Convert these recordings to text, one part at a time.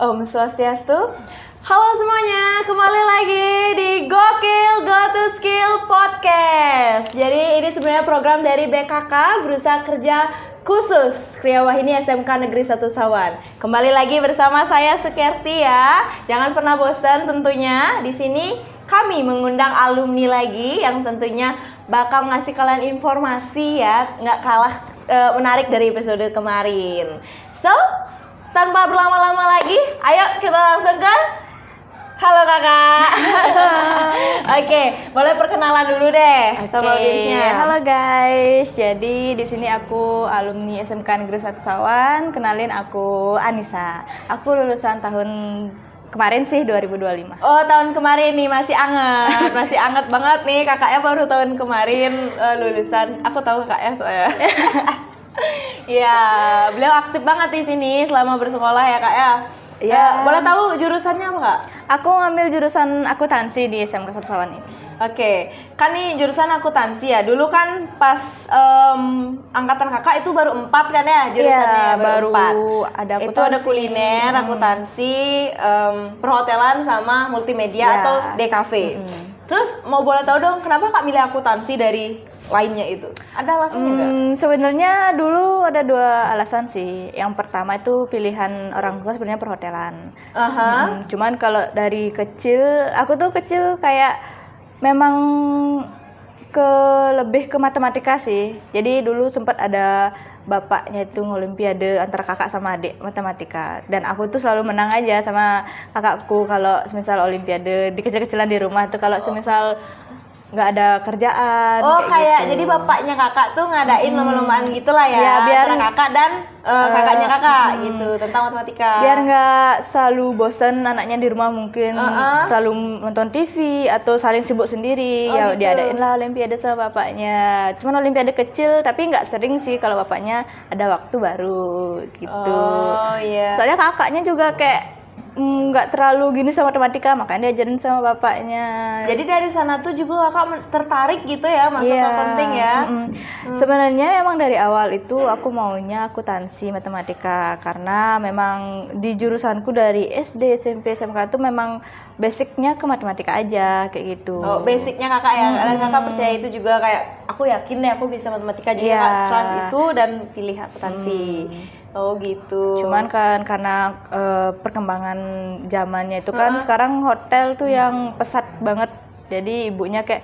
Om Swastiastu. Halo semuanya, kembali lagi di Gokil Go to Skill Podcast. Jadi ini sebenarnya program dari BKK Berusaha Kerja Khusus Kriawahini SMK Negeri 1 Sawan. Kembali lagi bersama saya Sukerti ya. Jangan pernah bosan tentunya. Di sini kami mengundang alumni lagi yang tentunya bakal ngasih kalian informasi ya, nggak kalah menarik dari episode kemarin. So, tanpa berlama-lama lagi, ayo kita langsung ke halo kakak. Oke, boleh perkenalan dulu deh sama audiensnya. Halo guys, jadi di sini aku alumni SMK Negeri 1 Sawan. Kenalin, aku Anissa. Aku lulusan tahun kemarin sih 2025. Oh, tahun kemarin nih, masih anget. Masih anget banget nih, kakaknya baru tahun kemarin lulusan. Aku tahu kakaknya soalnya. Ya, beliau aktif banget di sini selama bersekolah ya kak ya. Iya. Boleh tahu jurusannya apa kak? Aku ngambil jurusan akuntansi di SMK 1 Sawan ini. Oke, kan nih jurusan akuntansi ya. Dulu kan pas angkatan kakak itu baru 4 kan ya jurusannya, Iya, baru 4. ada Itu ada kuliner, akuntansi, perhotelan sama multimedia atau DKV. Terus mau boleh tahu dong kenapa kak milih akuntansi dari lainnya itu? Ada alasannya nggak? Sebenarnya dulu ada 2 alasan sih. Yang pertama itu pilihan orang tua sebenarnya perhotelan. Cuman kalau dari kecil, aku tuh kecil kayak memang lebih ke matematika sih. Jadi dulu sempat ada bapaknya itu ngolimpiade antara kakak sama adik matematika, dan aku tuh selalu menang aja sama kakakku kalau semisal olimpiade di kecil-kecilan di rumah tuh, kalau semisal nggak ada kerjaan. Oh, kayak gitu. jadi bapaknya kakak tuh ngadain lomba-lombaan gitulah ya, Ya, biar antara kakak dan kakaknya kakak gitu tentang matematika. Biar nggak selalu bosen anaknya di rumah, mungkin selalu nonton TV atau saling sibuk sendiri. Oh, Ya gitu. diadain lah olimpiade sama bapaknya. Cuman olimpiade kecil, tapi nggak sering sih kalau bapaknya ada waktu baru gitu. Oh iya. Soalnya kakaknya juga kayak nggak terlalu gini sama matematika, makanya diajarin sama bapaknya. Jadi dari sana tuh juga kakak tertarik gitu ya masuk ke penting ya. Sebenarnya memang dari awal itu aku maunya akuntansi matematika, karena memang di jurusanku dari SD, SMP, SMK itu memang basicnya ke matematika aja kayak gitu. Oh, basicnya kakak ya. Dan kakak percaya itu juga, kayak aku yakin deh aku bisa matematika, jadi kakak trust itu dan pilih akuntansi. Oh gitu. Cuman kan karena perkembangan zamannya itu kan sekarang hotel tuh yang pesat banget. Jadi ibunya kayak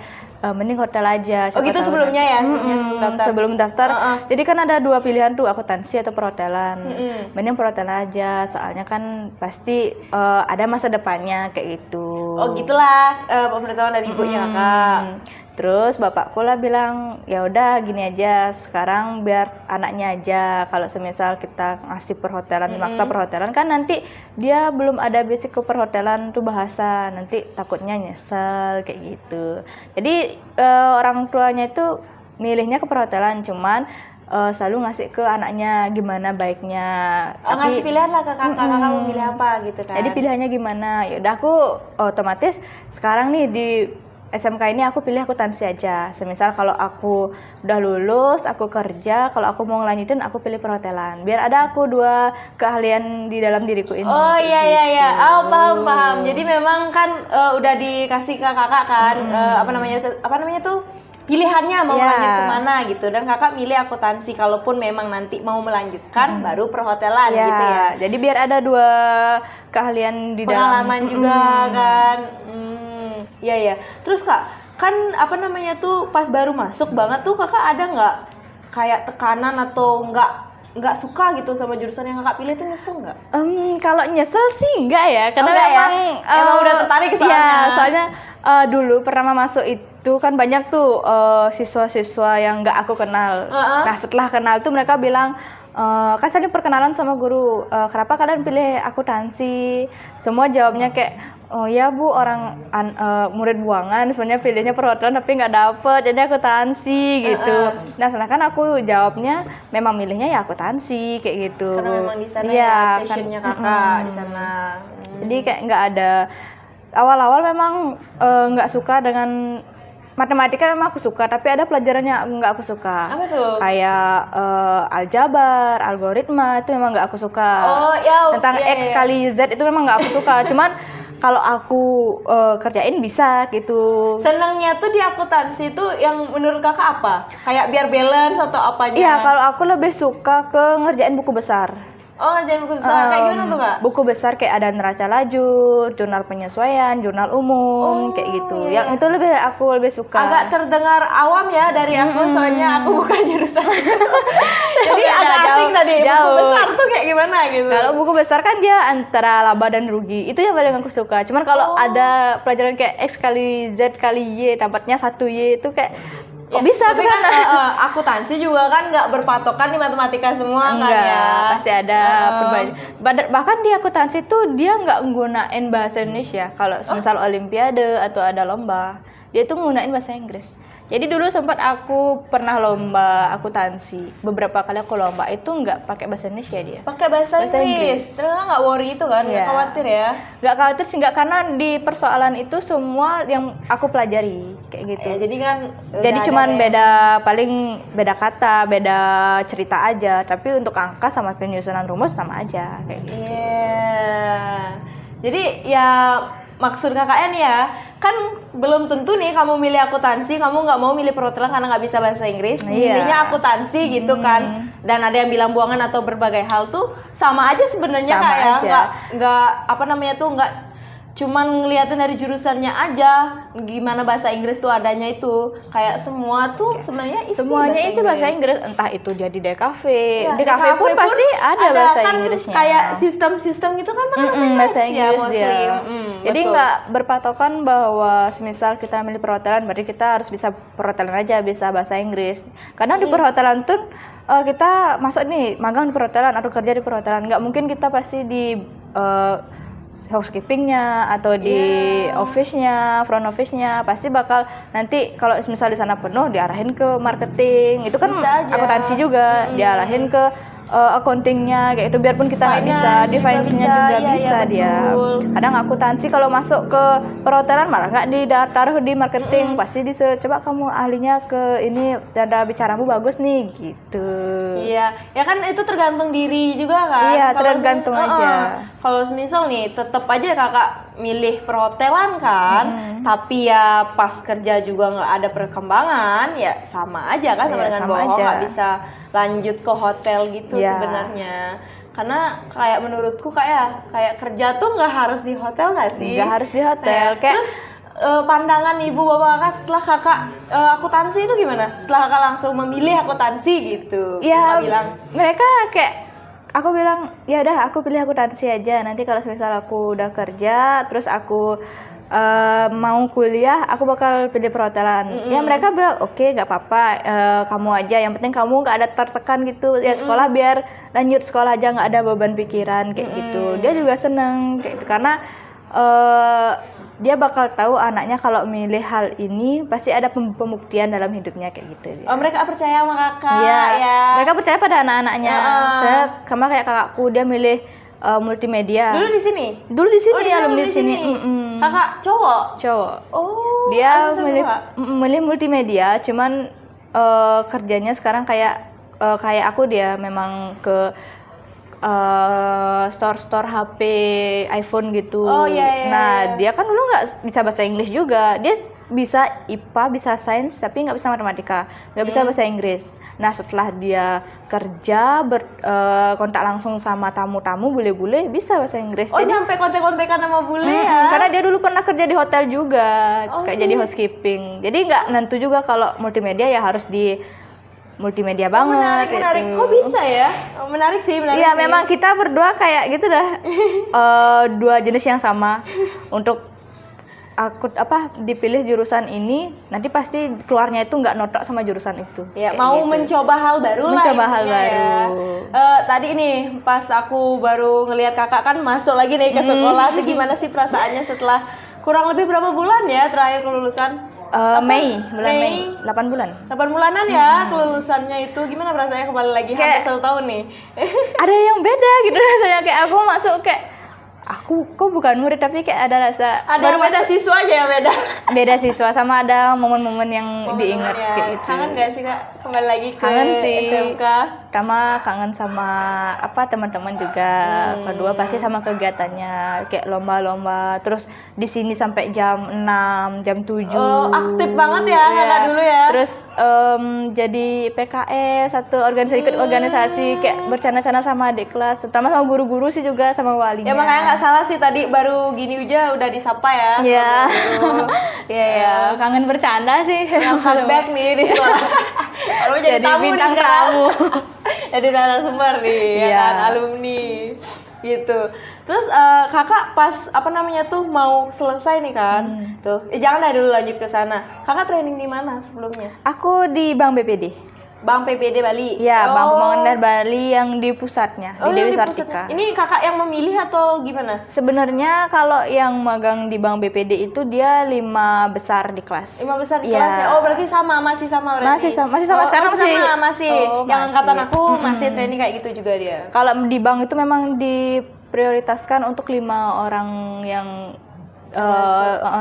mending hotel aja. Oh gitu sebelumnya ya, sebelum daftar. Sebelum daftar. Jadi kan ada 2 pilihan tuh, akuntansi atau perhotelan. Mending perhotelan aja, soalnya kan pasti ada masa depannya kayak gitu. Oh gitulah pemberitahuan dari ibunya kakak. Terus bapakku lah bilang, ya udah gini aja, sekarang biar anaknya aja. Kalau semisal kita ngasih perhotelan, maksa perhotelan, kan nanti dia belum ada basic ke perhotelan tuh bahasa, nanti takutnya nyesel kayak gitu. Jadi orang tuanya itu milihnya ke perhotelan, cuman selalu ngasih ke anaknya gimana baiknya. Ngasih pilihan lah ke kakak, kakak mau pilih apa gitu kan. Jadi pilihannya gimana? Ya udah, aku otomatis sekarang nih di SMK ini aku pilih akuntansi aja. Semisal kalau aku udah lulus, aku kerja, kalau aku mau ngelanjutin aku pilih perhotelan. Biar ada aku 2 keahlian di dalam diriku ini. Oh iya iya iya. Oh paham. Jadi memang kan udah dikasih ke kakak kan apa namanya tuh pilihannya mau lanjut kemana gitu, dan kakak milih akuntansi. Kalaupun memang nanti mau melanjutkan baru perhotelan gitu ya. Jadi biar ada 2 keahlian di dalam. Pengalaman juga kan. Iya ya. Terus kak, kan apa namanya tuh pas baru masuk banget tuh kakak ada nggak kayak tekanan atau nggak suka gitu sama jurusan yang kakak pilih, tuh nyesel nggak? Kalau nyesel sih enggak ya, karena emang udah tertarik soalnya. Iya, soalnya dulu pertama masuk itu kan banyak tuh siswa-siswa yang nggak aku kenal. Nah setelah kenal tuh mereka bilang, kan saling perkenalan sama guru, kenapa kalian pilih akuntansi? Semua jawabnya kayak, oh ya bu, orang murid buangan sebenarnya pilihnya perhotelan tapi nggak dapet, jadi akuntansi gitu. Nah sedangkan aku jawabnya memang milihnya ya akuntansi kayak gitu. Karena memang di sana ya passionnya kakak di sana. Jadi kayak nggak ada, awal-awal memang nggak suka dengan matematika memang aku suka, tapi ada pelajarannya nggak aku suka. Apa tuh? Kayak aljabar, algoritma itu memang nggak aku suka. Oh, ya. Tentang X kali Z itu memang nggak aku suka. Cuman kalau aku kerjain bisa gitu. Senangnya tuh di akuntansi itu yang menurut kakak apa? Kayak biar balance atau apanya? Iya, kalau aku lebih suka ke ngerjain buku besar. Oh, ngerjain buku besar. Kayak gimana tuh, Kak? Buku besar kayak ada neraca lajur, jurnal penyesuaian, jurnal umum, kayak gitu. Iya. Yang itu aku lebih suka. Agak terdengar awam ya dari aku, soalnya aku bukan jurusan. Jadi Beda, agak asing jauh, tadi. Buku jauh. besar tuh kayak gimana gitu? Kalau buku besar kan dia antara laba dan rugi. Itu yang paling aku suka. Cuman kalau ada pelajaran kayak X kali Z kali Y, dapatnya 1Y itu kayak kok bisa ke tapi kan sana? akuntansi juga kan nggak berpatokan di matematika semua kan Enggak, ya. pasti ada perbandingan. Bahkan di akuntansi tuh dia nggak nggunain bahasa Indonesia. Kalau misal olimpiade atau ada lomba, dia tuh nggunain bahasa Inggris. Jadi dulu sempat aku pernah lomba akuntansi. Beberapa kali aku lomba itu nggak pakai bahasa Indonesia dia. Pakai bahasa Inggris. Terus nggak worry itu kan? Nggak Iya. khawatir ya? Nggak khawatir sih, nggak, karena di persoalan itu semua yang aku pelajari kayak gitu. Ya, jadi kan Jadi udah cuman ada beda, paling beda kata, beda cerita aja. Tapi untuk angka sama penyusunan rumus sama aja kayak gitu. Iya. Jadi ya maksud kakaknya nih ya, kan belum tentu nih kamu milih akuntansi, kamu nggak mau milih perhotelan karena nggak bisa bahasa Inggris, Iya. milihnya akuntansi gitu kan. Dan ada yang bilang buangan atau berbagai hal tuh sama aja sebenarnya Sama kayak aja. nggak apa namanya tuh nggak cuman ngeliatin dari jurusannya aja gimana bahasa Inggris tuh adanya itu kayak semua tuh sebenarnya isi Semuanya isi bahasa Inggris, entah itu jadi DKV. Ya, DKV pun pasti ada bahasa kan Inggrisnya. kayak sistem-sistem gitu kan pakai bahasa ya, Inggris mostly. dia. Jadi Betul. nggak berpatokan bahwa semisal kita milih perhotelan berarti kita harus bisa perhotelan aja, bisa bahasa Inggris. Karena di perhotelan tuh kita masuk nih magang di perhotelan atau kerja di perhotelan, nggak mungkin kita pasti di housekeepingnya atau di office-nya, front office-nya, pasti bakal nanti kalau misal di sana penuh diarahin ke marketing. Itu kan Bisa aja. akuntansi juga, diarahin ke accounting-nya kayak itu, biarpun kita nggak bisa, di finance-nya juga Iya, bisa iya, dia. betul. Kadang akuntansi kalau masuk ke perhotelan malah nggak ditaruh di marketing, pasti disuruh coba kamu ahlinya ke ini, tanda bicaramu bagus nih gitu. Iya, ya kan itu tergantung diri juga kan. Iya, Kalau tergantung aja. Kalau misal nih, tetap aja kakak milih perhotelan kan, tapi ya pas kerja juga nggak ada perkembangan, ya sama aja kan sama Iya, dengan sama bohong, aja. nggak bisa lanjut ke hotel gitu Iya. sebenarnya. Karena kayak menurutku kayak kerja tuh nggak harus di hotel nggak sih? Nggak harus di hotel. Nah, Kayak terus pandangan ibu bapak kakak setelah kakak akuntansi itu gimana? Setelah kakak langsung memilih akuntansi gitu? ya Kakak bilang, mereka kayak aku bilang ya udah aku pilih akuntansi aja, nanti kalau misal aku udah kerja terus aku mau kuliah aku bakal pilih perhotelan. Ya mereka bilang oke, nggak apa-apa, kamu aja, yang penting kamu nggak ada tertekan gitu ya, sekolah biar lanjut sekolah aja, nggak ada beban pikiran kayak gitu. Dia juga seneng kayak gitu, karena dia bakal tahu anaknya kalau milih hal ini pasti ada pembuktian dalam hidupnya kayak gitu. oh mereka percaya sama kakak Iya, ya? mereka percaya pada anak-anaknya. Saya sama kayak kakakku, dia milih multimedia. Dulu di sini? Dulu di sini, dia alumni di di sini. Kakak cowok? Cowok. Oh, Dia ada milih kedua? milih multimedia, cuman kerjanya sekarang kayak aku, dia memang ke store HP iPhone gitu. Oh, iya. Nah, dia kan dulu nggak bisa bahasa Inggris juga. Dia bisa IPA, bisa sains, tapi nggak bisa matematika, nggak bisa bahasa Inggris. Nah, setelah dia kerja kontak langsung sama tamu-tamu, bule-bule, bisa bahasa Inggris. Oh, nyampe kontek-kontekan sama bule ya? Karena dia dulu pernah kerja di hotel juga, Oh, kayak jadi housekeeping. Jadi nggak nentu juga kalau multimedia ya harus di multimedia banget. Menarik. gitu. Kok bisa ya? Oh, menarik sih. Iya, memang kita berdua kayak gitu dah. Dua jenis yang sama. Untuk aku dipilih jurusan ini, nanti pasti keluarnya itu nggak notok sama jurusan itu. Ya, Kayak mau gitu. mencoba hal baru lah. Mencoba hal intinya ya. baru. Tadi nih pas aku baru ngelihat kakak kan masuk lagi nih ke sekolah, tuh gimana sih perasaannya setelah kurang lebih berapa bulan ya terakhir kelulusan? Mei, bulan Mei, 8 bulan. 8 bulanan ya kelulusannya itu. Gimana perasaannya kembali lagi hampir Kayak- 1 tahun nih? Ada yang beda gitu rasanya, kayak aku masuk kayak aku kok bukan murid tapi kayak ada rasa Ada beda siswanya ya beda. beda siswa sama ada momen-momen yang diingat ya. kayak gitu. Kangen gak sih Kak? Kembali lagi ke Kangen sih. SMK. Pertama kangen sama teman-teman juga. Kedua pasti sama kegiatannya kayak lomba-lomba. Terus di sini sampai jam 6, jam 7. Oh, aktif banget ya Kakak dulu ya. Terus jadi PKS, ikut organisasi kayak bercanda-canda sama adik kelas, terutama sama guru-guru sih juga sama walinya. Ya makanya nggak salah sih tadi baru gini aja udah disapa ya. Iya. Iya, kangen bercanda sih. Yang comeback nih di sekolah. Kalau jadi tamu bintang nih, Kak. tamu. Jadi narasumber nih, ya Iya. kan, alumni gitu. Terus kakak pas tuh mau selesai nih kan, tuh jangan dulu lanjut ke sana. Kakak training di mana sebelumnya? Aku di Bank BPD. Bank PPD Bali. Ya, Bank Pembangunan Bali yang di pusatnya, di Dewi yang di Sartika. pusatnya. Ini kakak yang memilih atau gimana? Sebenarnya kalau yang magang di Bank BPD itu dia 5 besar di kelas. 5 besar di Iya. kelas ya? Oh berarti masih sama berarti? Masih sama sekarang masih. masih. Oh, yang masih. angkatan aku masih training kayak gitu juga dia. Kalau di bank itu memang diprioritaskan untuk 5 orang yang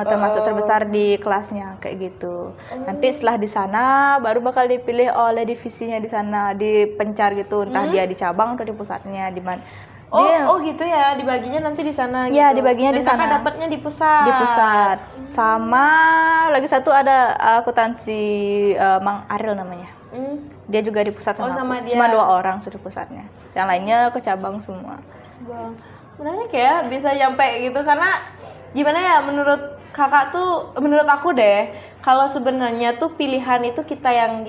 termasuk terbesar di kelasnya kayak gitu. Nanti setelah di sana baru bakal dipilih oleh divisinya di sana, dipencar gitu, entah dia di cabang atau di pusatnya di mana. Oh gitu ya, dibaginya nanti di sana. Iya, gitu. dibaginya Dan di sana. kakak dapatnya di pusat. Di pusat. Sama lagi satu ada akuntansi Mang Aril namanya. Dia juga di pusat sama aku. dia. Cuma 2 orang sudah di pusatnya. Yang lainnya ke cabang semua. Bang, menarik ya bisa nyampe gitu karena gimana ya menurut kakak tuh, menurut aku deh, kalau sebenarnya tuh pilihan itu kita yang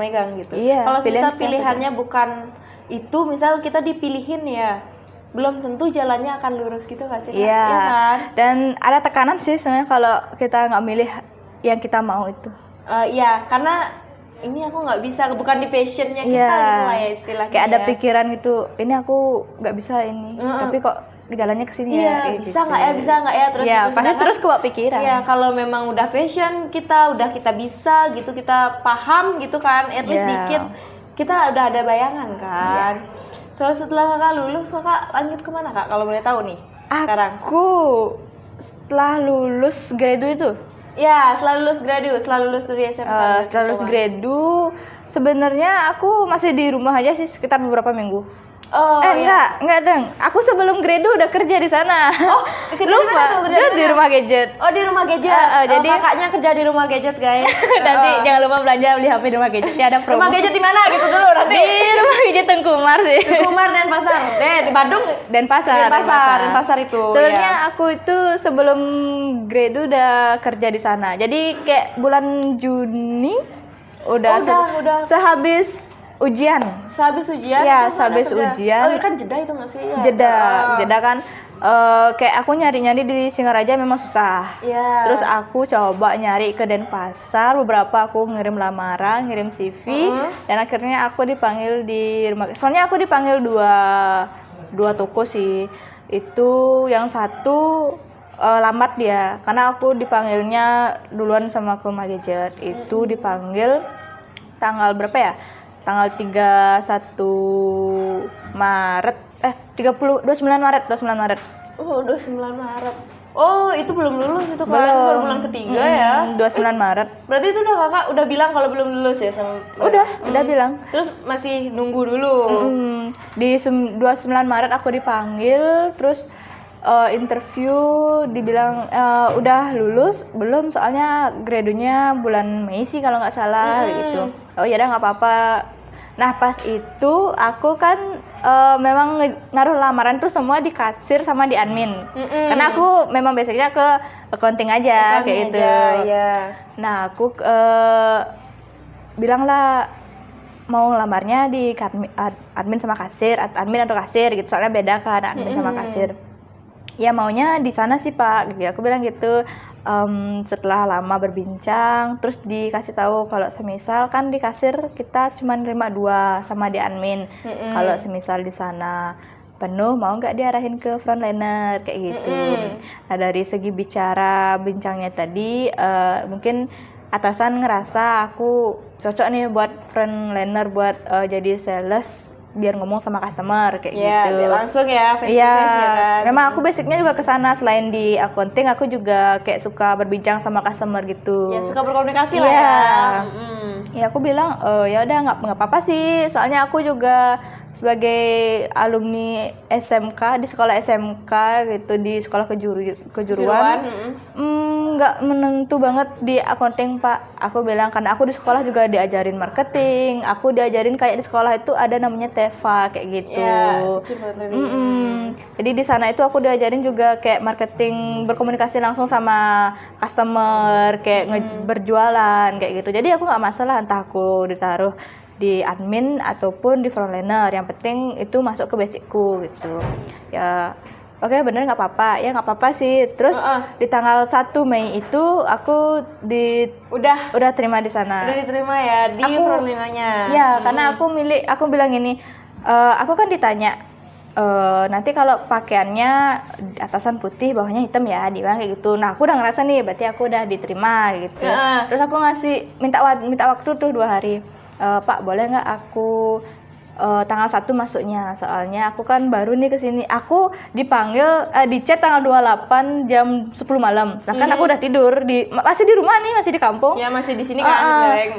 megang gitu. Iya, Kalau misal pilihan pilihannya bukan itu, misal kita dipilihin ya, belum tentu jalannya akan lurus gitu nggak sih? Kak? Iya. Iya kan? Dan ada tekanan sih sebenarnya kalau kita nggak milih yang kita mau itu. Iya, karena ini aku nggak bisa, bukan di passionnya kita gitu lah ya istilahnya. Kayak ada ya. pikiran gitu, ini aku nggak bisa ini, tapi kok jalannya ke sini ya. Iya, bisa nggak ya, terus Iya, gitu. pasti Sedangkan- terus kebawa pikiran. Iya, kalau memang udah passion kita, udah kita bisa gitu, kita paham gitu kan, at least Iya. dikit, kita udah ada bayangan kan. Terus setelah kakak lulus, kakak lanjut kemana kak? Kalau boleh tahu nih, sekarang. Aku setelah lulus gradu itu, Ya, setelah lulus dari SMK. setelah lulus gradu, sebenarnya aku masih di rumah aja sih sekitar beberapa minggu. Oh, iya. enggak deng. Aku sebelum gradu udah kerja di sana. Oh, kerja di mana tuh? Kerja Dia di rumah gadget. Oh, di rumah gadget. Jadi kakaknya kerja di rumah gadget, guys. nanti jangan lupa belanja beli HP di rumah gadget. Ya ada promo. Rumah gadget di mana gitu dulu nanti. Di rumah gadget Tengkumar sih. Kumar dan Pasar. Di Bandung. Denpasar itu. Sebenarnya ya. aku itu sebelum gradu udah kerja di sana. Jadi kayak bulan Juni udah sehabis ujian. Sehabis ujian? Ya, tuh sehabis mana kerja? ujian. Oh, kan jeda itu nggak sih? Ya. Jeda kan kayak aku nyari-nyari di Singaraja memang susah. Iya. Terus aku coba nyari ke Denpasar, beberapa aku ngirim lamaran, ngirim CV, dan akhirnya aku dipanggil di rumah. Soalnya aku dipanggil dua toko sih. Itu yang satu lambat dia, karena aku dipanggilnya duluan sama ke rumah gadget. Itu dipanggil tanggal berapa ya? Tanggal 29 Maret. Oh, 29 Maret. Oh, itu belum lulus itu kan? Baru bulan ketiga ya? 29 Maret. Berarti itu udah kakak udah bilang kalau belum lulus ya sama? Udah bilang. Terus masih nunggu dulu? Di 29 Maret aku dipanggil, terus interview dibilang udah lulus belum, soalnya gradunya bulan Mei sih kalau nggak salah gitu. Oh ya udah nggak apa-apa. Nah pas itu aku kan memang naruh lamaran tuh semua di kasir sama di admin, karena aku memang basicnya ke accounting aja kayak gitu. Ya. Nah aku bilang lah mau lamarnya di admin sama kasir, admin atau kasir gitu, soalnya beda kan admin sama kasir. Ya maunya di sana sih Pak, gitu. Aku bilang gitu. Setelah lama berbincang, terus dikasih tahu kalau semisal kan di kasir kita cuma nerima 2 sama di admin. Kalau semisal di sana penuh, mau nggak diarahin ke frontliner kayak gitu. Nah dari segi bincangnya tadi, mungkin atasan ngerasa aku cocok nih buat frontliner, buat jadi sales biar ngomong sama customer kayak Iya, gitu. biar langsung ya face to Iya, face ya kan. memang aku basicnya juga ke sana. Selain di accounting, aku juga kayak suka berbincang sama customer gitu. Ya suka berkomunikasi lah Iya. ya. Ya aku bilang ya udah nggak apa-apa sih. Soalnya aku juga sebagai alumni SMK di sekolah SMK gitu, di sekolah kejuruan nggak menentu banget di accounting Pak. Aku bilang karena aku di sekolah juga diajarin marketing, aku diajarin kayak di sekolah itu ada namanya TEFA kayak gitu. Ya, Jadi di sana itu aku diajarin juga kayak marketing, berkomunikasi langsung sama customer, kayak berjualan kayak gitu. Jadi aku nggak masalah entah aku ditaruh di admin ataupun di frontliner, yang penting itu masuk ke basicku gitu. Ya oke, bener nggak apa-apa, ya nggak apa-apa sih. Terus di tanggal 1 Mei itu aku udah terima di sana. Udah diterima ya di frontlinernya. Ya, karena aku bilang ini, aku kan ditanya nanti kalau pakaiannya atasan putih bawahnya hitam ya, dibilang kayak gitu. Nah aku udah ngerasa nih berarti aku udah diterima gitu. Terus aku minta waktu tuh 2 hari. Pak boleh nggak aku tanggal 1 masuknya, soalnya aku kan baru nih kesini. Aku dipanggil di chat tanggal 28 jam 10 malam. Sedangkan aku udah tidur masih di rumah nih, masih di kampung. Ya masih di sini kan.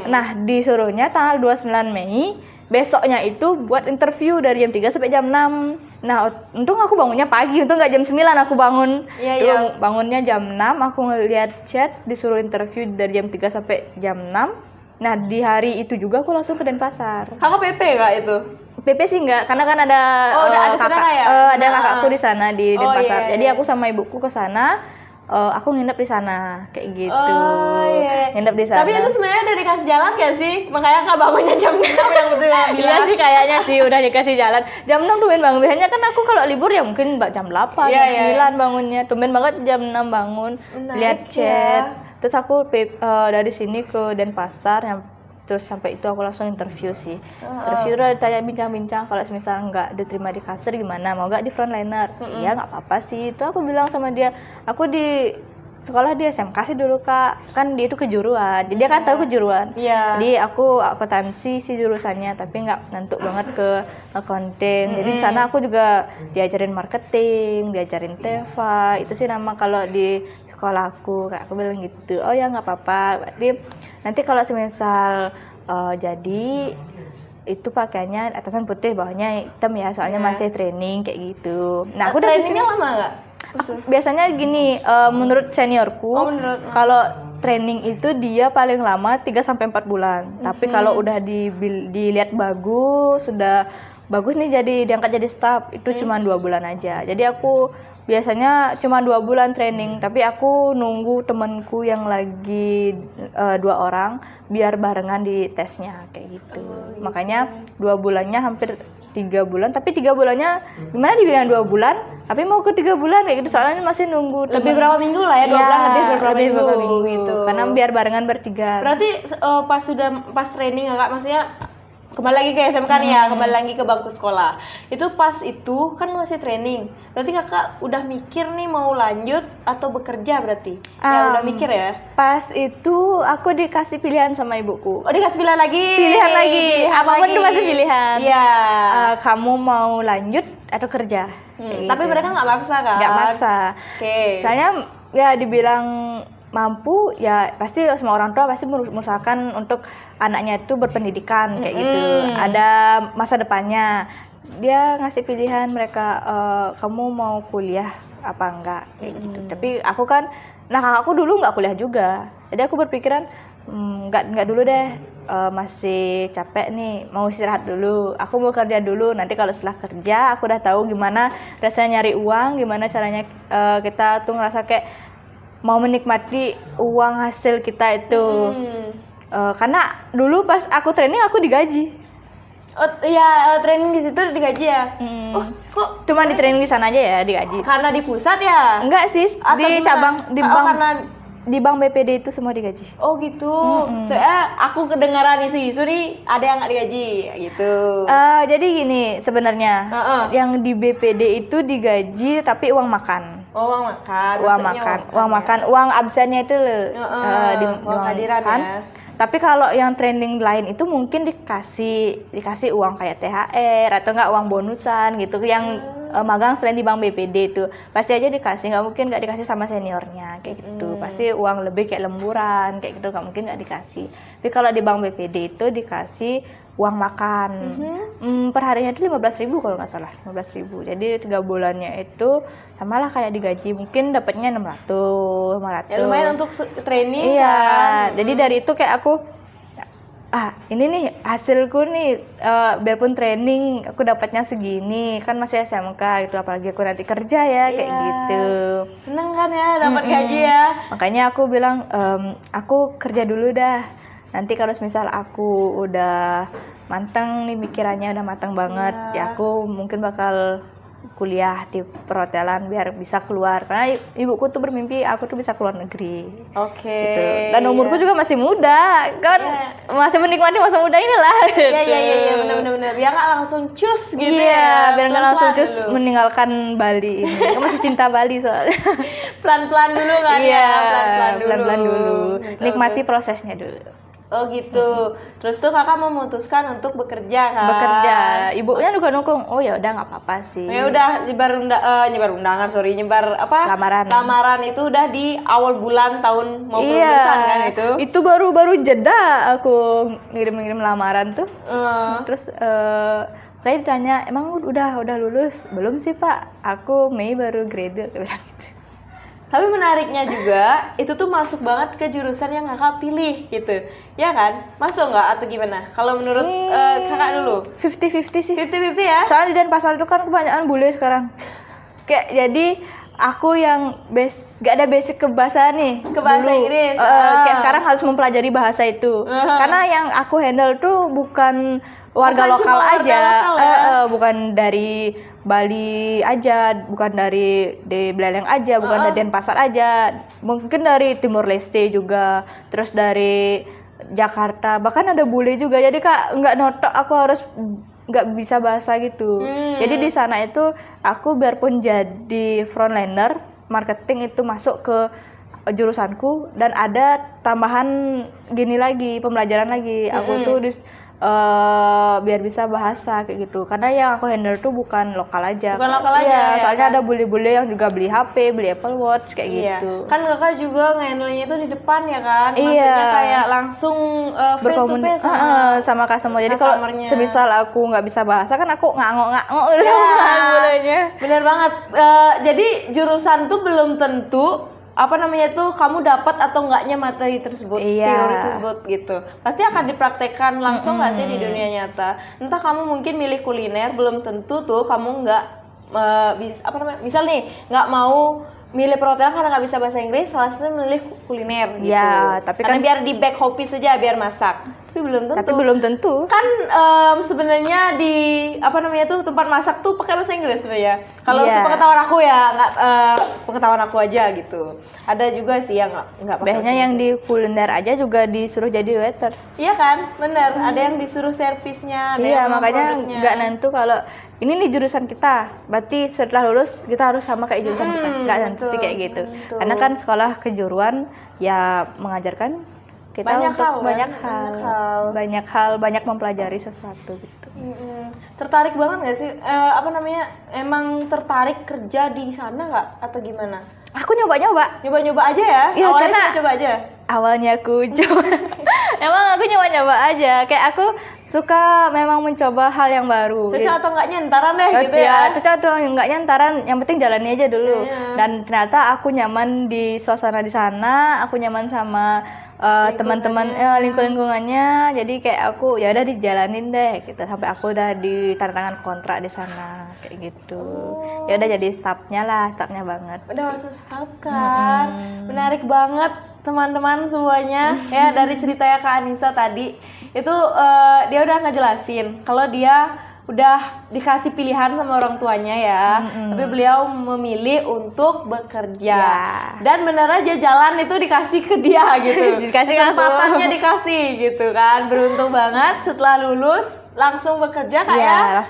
Nah disuruhnya tanggal 29 Mei besoknya itu buat interview dari jam 3 sampai jam 6. Nah untung aku bangunnya pagi, untung nggak jam 9 aku bangun. Iya. Bangunnya jam 6, aku ngeliat chat disuruh interview dari jam 3 sampai jam 6. Nah di hari itu juga aku langsung ke Denpasar. Kakak PP nggak itu? PP sih enggak, karena kan ada ada kakakku di sana di Denpasar. Jadi aku sama ibuku ke sana, aku nginep di sana kayak gitu. Nginep di sana. Tapi itu sebenarnya udah dikasih jalan gak sih? Makanya Kak bangunnya jam 6 yang betul bilang. Iya sih kayaknya sih udah dikasih jalan. Jam 6 tumben bangun. Biasanya kan aku kalau libur ya mungkin jam 8, jam 9 bangunnya. Tumben banget jam 6 bangun, lihat chat. Terus aku dari sini ke Denpasar, terus sampai itu aku langsung interview sih. Interview udah ditanya bincang-bincang, kalau misalnya nggak diterima di kasir gimana, mau nggak di frontliner? Iya nggak apa-apa sih. Itu aku bilang sama dia, aku di sekolah di SMK sih dulu Kak, kan dia itu kejuruan, jadi dia kan tahu kejuruan. Jadi aku akuntansi sih jurusannya, tapi nggak nentuk banget ke accounting. Jadi di sana aku juga diajarin marketing, diajarin TEFA, itu sih nama kalau di sekolahku. Kayak aku bilang gitu, oh ya nggak apa-apa. Berarti nanti kalau semisal jadi itu pakaiannya atasan putih bawahnya hitam ya, soalnya masih training kayak gitu. Nah aku trainingnya lama nggak? Biasanya gini, menurut seniorku, kalau training itu dia paling lama 3-4 bulan. Tapi kalau udah dilihat bagus, sudah bagus nih jadi diangkat jadi staff, itu cuma 2 bulan aja. Jadi aku biasanya cuma 2 bulan training, tapi aku nunggu temanku yang lagi 2 orang biar barengan di tesnya kayak gitu. Makanya 2 bulannya hampir 3 bulan, tapi 3 bulannya gimana dibilang 2 bulan, tapi mau ke 3 bulan kayak gitu, soalnya masih nunggu lebih berapa minggu lah ya, 2 bulan lebih berapa minggu gitu. Karena biar barengan bertiga. Berarti pas training Kak, maksudnya kembali lagi ke SMK nih ya, kembali lagi ke bangku sekolah. Itu pas itu kan masih training. Berarti Kakak udah mikir nih mau lanjut atau bekerja berarti? Ya udah mikir ya. Pas itu aku dikasih pilihan sama ibuku. Oh, dikasih pilihan lagi. Apapun itu masih pilihan. Iya. Kamu mau lanjut atau kerja? Tapi mereka nggak maksa kan? Nggak maksa. Soalnya ya dibilang mampu ya pasti semua orang tua pasti mengusahakan untuk anaknya itu berpendidikan kayak gitu, ada masa depannya. Dia ngasih pilihan mereka, kamu mau kuliah apa enggak kayak gitu. Tapi aku kan, kakakku dulu nggak kuliah juga, jadi aku berpikiran nggak dulu deh, masih capek nih, mau istirahat dulu, aku mau kerja dulu, nanti kalau setelah kerja aku udah tahu gimana rasanya nyari uang, gimana caranya kita tuh ngerasa kayak mau menikmati uang hasil kita itu. Karena dulu pas aku training aku digaji. Oh iya, training di situ digaji ya? Oh, kok cuma di training di sana aja ya digaji? Karena di pusat ya? Enggak sih, di cabang, di bank. Karena di bank BPD itu semua digaji. Oh gitu. Soalnya aku kedengaran isu-isu nih ada yang nggak digaji gitu. Jadi gini sebenarnya, yang di BPD itu digaji tapi uang makan. Oh, uang makan. Uang makan, uang absennya itu loh. Uang hadiran ya. Tapi kalau yang training lain itu mungkin dikasih uang kayak THR atau enggak uang bonusan gitu. Yang magang selain di Bank BPD itu pasti aja dikasih, nggak mungkin nggak dikasih sama seniornya kayak gitu. Pasti uang lebih kayak lemburan kayak gitu, nggak mungkin nggak dikasih. Tapi kalau di Bank BPD itu dikasih uang makan. Per harinya itu 15.000 kalau nggak salah, 15.000. Jadi 3 bulannya itu samalah kayak digaji, mungkin dapatnya 600, 500. Ya lumayan untuk training iya, kan. jadi dari itu kayak aku ini nih hasilku nih, biarpun training aku dapatnya segini, kan masih SMK gitu, apalagi aku nanti kerja ya kayak gitu. Seneng kan ya dapat gaji ya. Makanya aku bilang aku kerja dulu dah. Nanti kalau misal aku udah matang nih pikirannya, udah matang banget, ya aku mungkin bakal kuliah di perhotelan biar bisa keluar, karena ibuku tuh bermimpi aku tuh bisa keluar negeri. Oke. Gitu. Dan umurku juga masih muda kan, masih menikmati masa muda inilah. Iya benar. Biar nggak langsung cus gitu ya. Biar nggak langsung Pelan-pelan cus dulu. meninggalkan Bali ini. Aku masih cinta Bali soalnya. Pelan-pelan dulu kan Iya, ya. pelan-pelan dulu. Betul, Nikmati betul. prosesnya dulu. Oh gitu. Terus tuh kakak memutuskan untuk bekerja kan? Bekerja. Ibunya juga dukung. Oh ya udah nggak apa-apa sih. Ya udah nyebar lamaran itu udah di awal bulan tahun mau kelulusan kan itu? Itu baru jeda aku ngirim lamaran tuh. Terus kayak ditanya, emang udah lulus? Belum sih Pak, aku Mei baru graduate, bilang gitu. Tapi menariknya juga itu tuh masuk banget ke jurusan yang kakak pilih gitu, ya kan? Masuk nggak atau gimana? Kalau menurut kakak dulu? 50-50 sih. 50-50 ya? Soalnya di Denpasar itu kan kebanyakan bule sekarang. Kayak jadi aku yang gak ada basic ke bahasa nih. Ke bahasa Inggris. Kayak sekarang harus mempelajari bahasa itu. Karena yang aku handle tuh bukan warga Bukan lokal cuma warga aja, lokal ya? bukan dari Bali aja, bukan dari Beleleng aja, bukan dari Denpasar aja, mungkin dari Timor Leste juga, terus dari Jakarta, bahkan ada bule juga. Jadi kak nggak notok aku harus nggak bisa bahasa gitu. Jadi di sana itu aku biarpun jadi frontliner marketing itu masuk ke jurusanku, dan ada tambahan gini lagi, pembelajaran lagi. Aku tuh biar bisa bahasa kayak gitu, karena yang aku handle tuh bukan lokal aja. Ya, soalnya kan? ada bule-bule yang juga beli HP, beli Apple Watch kayak gitu. Kan kakak juga nge-handle-nya itu di depan ya kan? Iya. Maksudnya kayak langsung face to face sama customer. Jadi kalau customer-nya. semisal aku nggak bisa bahasa kan aku ngangok-ngangok gitu Ya, sama bulenya. bener banget. Jadi jurusan tuh belum tentu kamu dapat atau enggaknya materi tersebut, teori tersebut gitu. Pasti akan dipraktekkan langsung nggak sih di dunia nyata. Entah kamu mungkin milih kuliner, belum tentu tuh kamu nggak misal nih nggak mau milih perhotelan karena nggak bisa bahasa Inggris, salah satu milih kuliner gitu. Ya, tapi karena kan biar di back hobby saja, biar masak. Tapi belum tentu. Kan sebenarnya di tempat masak tuh pakai bahasa Inggris sebenarnya. Kalau sepengetahuan aku ya, nggak sepengetahuan aku aja gitu. Ada juga sih yang nggak pakai. Biasanya yang di kuliner aja juga disuruh jadi waiter. Iya kan, bener. Ada yang disuruh servisnya. Iya, makanya nggak nentu kalau ini nih jurusan kita, berarti setelah lulus kita harus sama kayak jurusan kita. Nggak nentu sih kayak gitu. Betul. Karena kan sekolah kejuruan ya mengajarkan kita banyak hal, banyak mempelajari sesuatu gitu. Tertarik banget nggak sih? Emang tertarik kerja di sana nggak atau gimana? Aku nyoba-nyoba aja ya? Iya, Awalnya karena coba aja? awalnya aku coba. Emang aku nyoba-nyoba aja, kayak aku suka memang mencoba hal yang baru. Cocok atau enggaknya ntaran deh gitu ya? Cocok atau enggaknya ntaran, yang penting jalani aja dulu. Dan ternyata aku nyaman di suasana di sana, aku nyaman sama teman-teman lingkungannya. Jadi kayak aku ya udah dijalanin deh gitu, sampai aku udah ditantangan kontrak di sana kayak gitu. Ya udah jadi staffnya banget. Udah masuk staff kan? Menarik banget teman-teman semuanya. Ya dari ceritanya Kak Anissa tadi itu dia udah ngejelasin kalau dia udah dikasih pilihan sama orang tuanya ya, tapi beliau memilih untuk bekerja. Dan bener aja jalan itu dikasih ke dia gitu. Kesempatannya dikasih gitu kan. Beruntung banget setelah lulus langsung bekerja kayak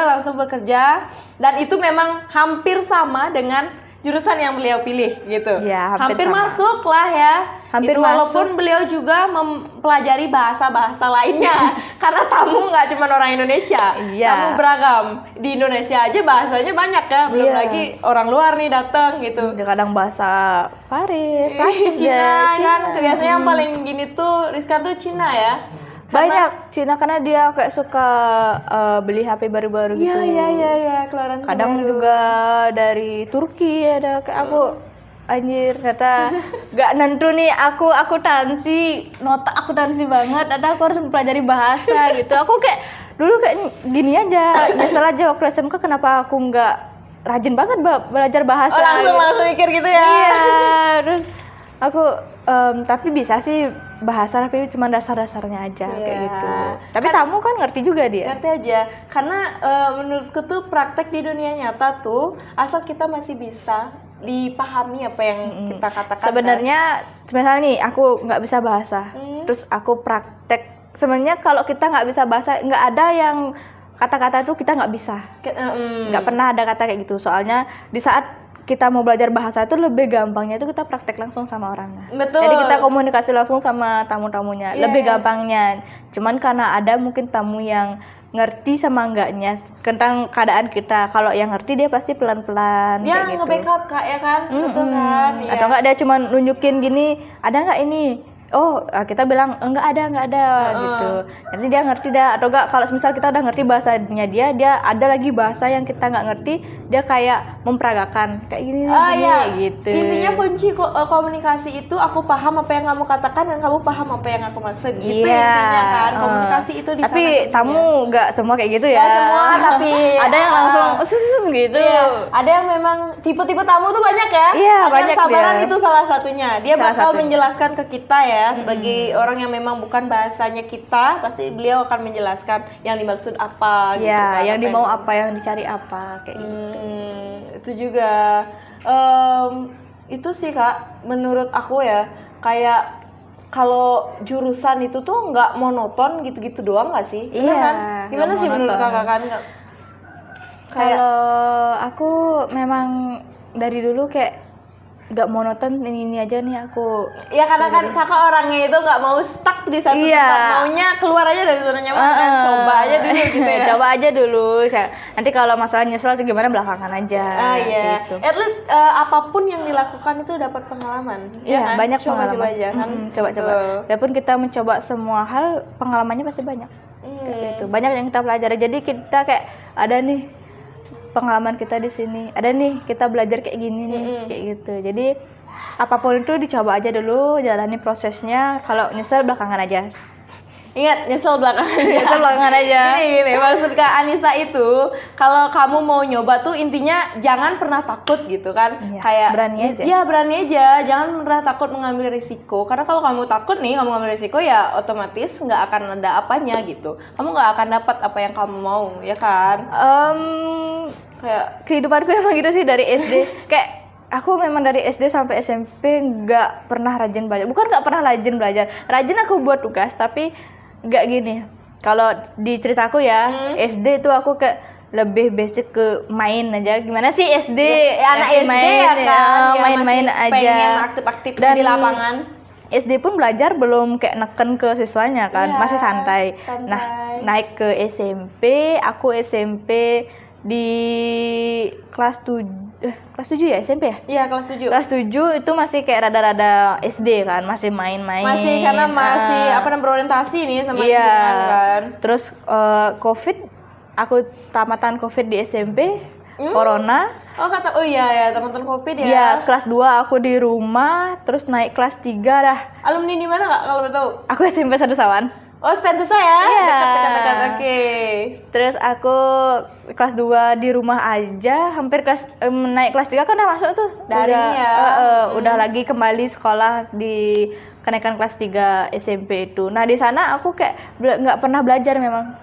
langsung bekerja. Dan itu memang hampir sama dengan jurusan yang beliau pilih gitu. Ya, hampir sama. masuk lah ya. Hampir itu walaupun beliau juga mempelajari bahasa-bahasa lainnya karena tamu nggak cuma orang Indonesia, tamu beragam. Di Indonesia aja bahasanya banyak ya, belum lagi orang luar nih datang gitu. Kadang bahasa Prancis, Cina kan. Biasanya yang paling gini tuh Rizka tuh Cina ya. Banyak Cina karena dia kayak suka beli HP baru-baru gitu. Iya, keluaran kadang baru. Juga dari Turki ada kayak aku anjir ternyata gak nentu nih aku akuntansi, nota akuntansi banget, ada aku harus mempelajari bahasa gitu. Aku kayak dulu kayak gini aja, nyesel aja waktu SMK kenapa aku nggak rajin banget belajar bahasa. Langsung mikir gitu ya. Iya, terus aku tapi bisa sih bahasa tapi cuma dasar-dasarnya aja kayak gitu. Tapi tamu kan ngerti juga dia. Ngerti aja. Karena menurutku tuh praktek di dunia nyata tuh asal kita masih bisa dipahami apa yang kita katakan. Sebenarnya misalnya nih aku nggak bisa bahasa, terus aku praktek. Sebenarnya kalau kita nggak bisa bahasa, nggak ada yang kata-kata itu kita nggak bisa. Nggak pernah ada kata kayak gitu. Soalnya di saat kita mau belajar bahasa itu lebih gampangnya itu kita praktek langsung sama orangnya. Betul. Jadi kita komunikasi langsung sama tamu-tamunya. Lebih gampangnya. Cuman karena ada mungkin tamu yang ngerti sama enggaknya tentang keadaan kita. Kalau yang ngerti dia pasti pelan-pelan dia kayak gitu. nge-backup Kak ya kan? Betul kan? Atau enggak dia cuma nunjukin gini, ada enggak ini? Oh, kita bilang enggak ada gitu. Nanti dia ngerti dah. Atau enggak kalau misal kita udah ngerti bahasanya dia ada lagi bahasa yang kita enggak ngerti, dia kayak memperagakan kayak gini gitu. Intinya kunci komunikasi itu aku paham apa yang kamu katakan dan kamu paham apa yang aku maksud. Gitu intinya kan. Komunikasi itu di sana. Tapi tamu enggak semua kayak gitu ya. Enggak semua, tapi ada yang langsung gitu. Iya. Ada yang memang tipe-tipe tamu tuh banyak ya. Iya, banyak sabaran dia. itu salah satunya. Dia bakal menjelaskan ke kita ya. Sebagai orang yang memang bukan bahasanya kita, pasti beliau akan menjelaskan yang dimaksud apa gitu kan, yang dimau apa, yang dicari apa kayak gitu. Itu juga itu sih Kak, menurut aku ya, kayak kalau jurusan itu tuh nggak monoton gitu-gitu doang nggak sih? Iya kan? Gimana sih menurut Kakak kan? Kalau aku memang dari dulu kayak nggak monoton, ini aja nih aku. Ya karena kan Kakak orangnya itu nggak mau stuck di satu tempat, maunya keluar aja dari zona nyaman kan, coba aja dulu gitu ya. Coba aja dulu. Nanti kalau masalah nyesel tuh gimana belakangan aja. Gitu. At least apapun yang dilakukan itu dapat pengalaman. Iya, kan? Banyak coba aja kan. Coba-coba. Walaupun kita mencoba semua hal, pengalamannya pasti banyak. Gitu. Banyak yang kita pelajari. Jadi kita kayak ada nih pengalaman kita di sini, ada nih kita belajar kayak gini nih, kayak gitu. Jadi apapun itu dicoba aja dulu, jalani prosesnya. Kalau nyesel belakangan aja. Ingat, nyesel belakangan aja. Gini, maksud Kak Anissa itu kalau kamu mau nyoba tuh intinya jangan pernah takut gitu kan. Kayak berani aja. Iya, berani aja. Jangan pernah takut mengambil risiko. Karena kalau kamu takut nih, kamu ngambil risiko ya otomatis nggak akan ada apanya gitu. Kamu nggak akan dapat apa yang kamu mau, ya kan? Kayak kehidupanku emang gitu sih dari SD. Kayak aku memang dari SD sampai SMP nggak pernah rajin belajar. Bukan nggak pernah rajin belajar. Rajin aku buat tugas, tapi nggak gini. Kalau di ceritaku ya, SD tuh aku kayak lebih basic ke main aja. Gimana sih SD? Anak SD main, ya kan? Main-main aja. Pengen aktif-aktif di lapangan. SD pun belajar belum kayak neken ke siswanya kan, masih santai. Nah, naik ke SMP, aku SMP di kelas 7 ya SMP ya? Iya, kelas 7. Kelas 7 itu masih kayak rada-rada SD kan, masih main-main. Masih karena masih berorientasi nih sama lingkungan kan. Terus Covid, aku tamatan Covid di SMP, Corona. Oh iya tamatan Covid ya. Iya, kelas 2 aku di rumah, terus naik kelas 3 dah. Alumni di mana Kak kalau boleh tahu? Aku SMP Satu Sawan. Oh, Spentusa ya? Iya. Dekat. Oke. Terus aku kelas 2 di rumah aja, hampir naik kelas 3 kan udah masuk tuh. Daring ya. Udah lagi kembali sekolah di kenaikan kelas 3 SMP itu. Nah, di sana aku kayak nggak pernah belajar memang.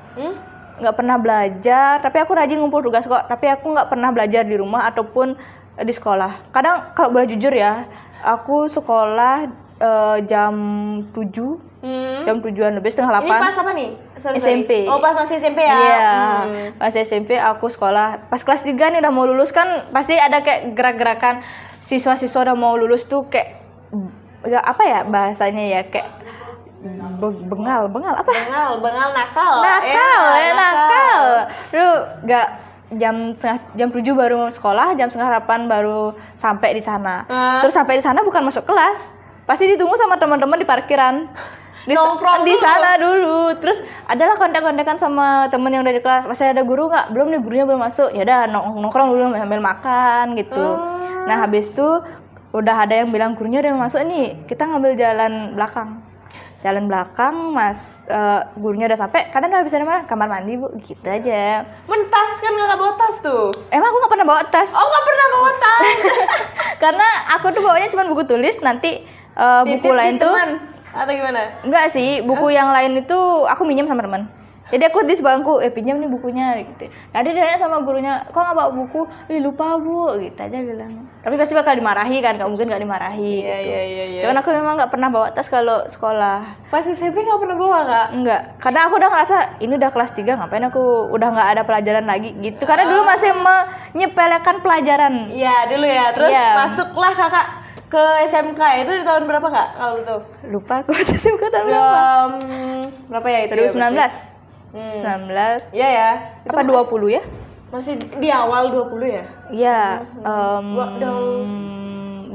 Nggak pernah belajar, tapi aku rajin ngumpul tugas kok. Tapi aku nggak pernah belajar di rumah ataupun di sekolah. Kadang kalau boleh jujur ya, aku sekolah jam 7. Jam 7-an lebih, setengah 8. Ini pas apa nih? SMP. Oh, pas masih SMP ya? Iya, masih SMP aku sekolah. Pas kelas 3 nih udah mau lulus kan pasti ada kayak gerak-gerakan siswa-siswa udah mau lulus tuh kayak apa ya bahasanya ya, kayak bengal apa? Bengal nakal. Nakal. Lu gak jam 7 baru sekolah, jam setengah 8 baru sampai di sana. Terus sampai di sana bukan masuk kelas. Pasti ditunggu sama teman-teman di parkiran. Nongkrong di sana dulu. Terus adalah kontak-kontakan sama temen yang udah di kelas. Masih ada guru nggak? Belum nih, gurunya belum masuk. Ya udah nongkrong dulu sambil makan gitu. Nah habis itu udah ada yang bilang gurunya udah masuk nih. Kita ngambil jalan belakang. Gurunya udah sampai. Kalian udah bisa di mana? Kamar mandi bu. Gitu aja. Mentas kan nggak bawa tas tuh? Emang aku nggak pernah bawa tas. Oh nggak pernah bawa tas? Karena aku tuh bawanya cuma buku tulis. Nanti buku lain tuh. Atau gimana? Enggak sih, buku yang lain itu aku minjem sama teman. Jadi aku di sebangku, pinjam nih bukunya gitu. Nah dia nanya sama gurunya, kok nggak bawa buku? Lupa bu, gitu aja bilang. Tapi pasti bakal dimarahi kan, nggak mungkin nggak dimarahi. Iya. Cuman aku memang nggak pernah bawa tas kalau sekolah. Pas SMP nggak pernah bawa kak? Enggak, karena aku udah ngerasa ini udah kelas 3, ngapain aku udah nggak ada pelajaran lagi gitu. Karena dulu masih menyepelekan pelajaran. Iya dulu ya, terus masuklah kakak ke SMK. Itu di tahun berapa kak kalau itu? Lupa aku SMK tahun berapa? Berapa ya itu? 2019. 19. Iya ya. Apa 20 ya? Masih di awal 20 ya? Iya. 21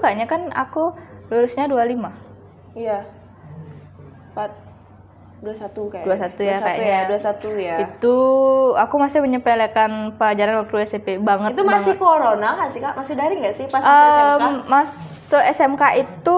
kayaknya kan aku lulusnya 25. Iya. 21 kayak. 21 ya kayaknya. 21 ya. Itu aku masih menyepelekan pelajaran waktu SMP banget. Itu masih banget. Corona nggak sih kak? Masih daring nggak sih pas masuk SMK? Masuk SMK itu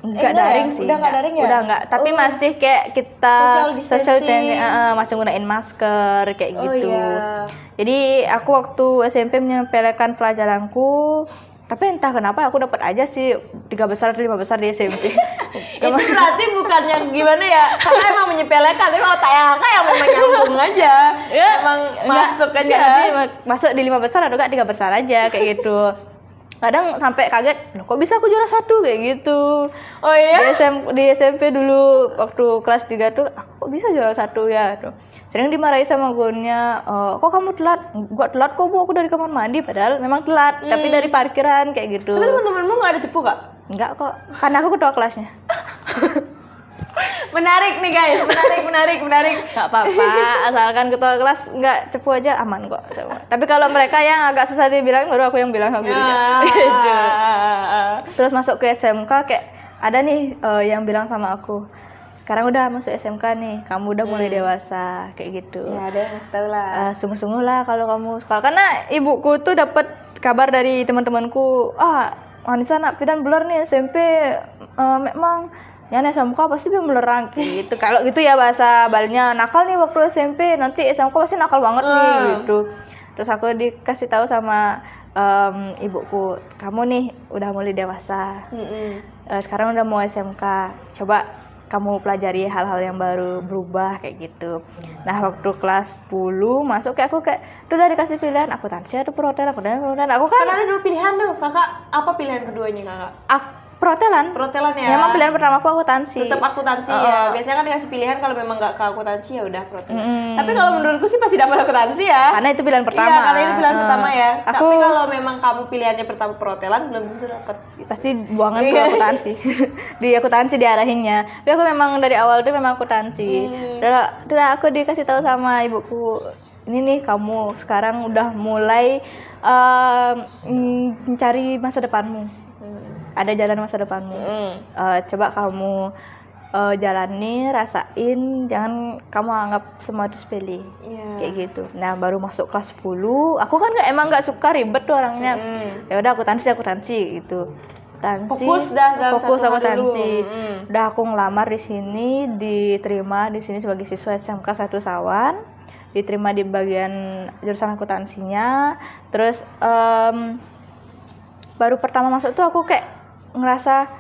nggak daring sih. Udah nggak daring ya? Udah nggak. Tapi masih kayak kita social distancing. masih gunain masker kayak gitu. Iya. Jadi aku waktu SMP menyepelekan pelajaranku. Tapi entah kenapa aku dapat aja sih 3 besar atau 5 besar di SMP. Itu berarti bukan yang gimana ya? Karena emang menyepelekan, tapi otak kakak yang memang nyambung aja. Emang masuk aja. Tapi masuk di 5 besar atau enggak 3 besar aja kayak gitu. Kadang sampai kaget, kok bisa aku juara 1 kayak gitu. Oh iya? Di SMP dulu waktu kelas 3 tuh aku kok bisa juara 1 ya tuh. Sering dimarahi sama gurunya, kok kamu telat? Gua telat kok bu, aku dari kamar mandi, padahal memang telat, tapi dari parkiran kayak gitu. Tapi teman-temanmu nggak ada cepu kak? Enggak kok, karena aku ketua kelasnya. Menarik nih guys, menarik. Nggak apa-apa, asalkan ketua kelas nggak cepu aja aman kok. Tapi kalau mereka yang agak susah dibilang, baru aku yang bilang sama gurunya. Terus masuk ke SMK kayak ada nih yang bilang sama aku, sekarang udah masuk SMK nih, kamu udah mulai dewasa kayak gitu. Ya ada yang tahu lah. Sungguh-sungguh lah kalau kamu sekolah. Karena ibuku tuh dapat kabar dari teman-temanku, Anissa nak pidan belar nih SMP, memang yang SMK pasti dia melerang gitu. Kalau gitu ya bahasa Balinya, nakal nih waktu SMP, nanti SMK pasti nakal banget nih gitu. Terus aku dikasih tahu sama ibuku, kamu nih udah mulai dewasa. Sekarang udah mau SMK, coba kamu pelajari hal-hal yang baru, berubah kayak gitu. Nah waktu kelas 10 masuk kayak aku kayak udah dikasih pilihan akuntansi atau perhotelan. Aku kan ada 2 pilihan tuh kakak. Apa pilihan keduanya kakak? Perhotelan ya. Memang pilihan pertama aku akuntansi. Tetap akuntansi ya. Biasanya kan dikasih pilihan kalau memang nggak ke akuntansi ya udah perhotelan. Tapi kalau menurutku sih pasti dapat akuntansi ya. Karena itu pilihan pertama. Iya, karena itu pilihan pertama ya. Tapi kalau memang kamu pilihannya pertama perhotelan belum tentu dapat. Pasti buangan ke akuntansi. Di akuntansi diarahinnya. Tapi aku memang dari awal tuh memang akuntansi. Terus aku dikasih tahu sama ibuku, ini nih kamu sekarang udah mulai mencari masa depanmu. Ada jalan masa depanmu. Coba kamu jalani, rasain, jangan kamu anggap semua itu sepele. Kayak gitu. Nah, baru masuk kelas 10, aku kan emang nggak suka ribet tuh orangnya. Ya udah akuntansi gitu. Fokus akuntansi. Udah aku ngelamar di sini, diterima di sini sebagai siswa SMK 1 Sawan. Diterima di bagian jurusan akuntansinya. Terus baru pertama masuk tuh aku kayak ngerasa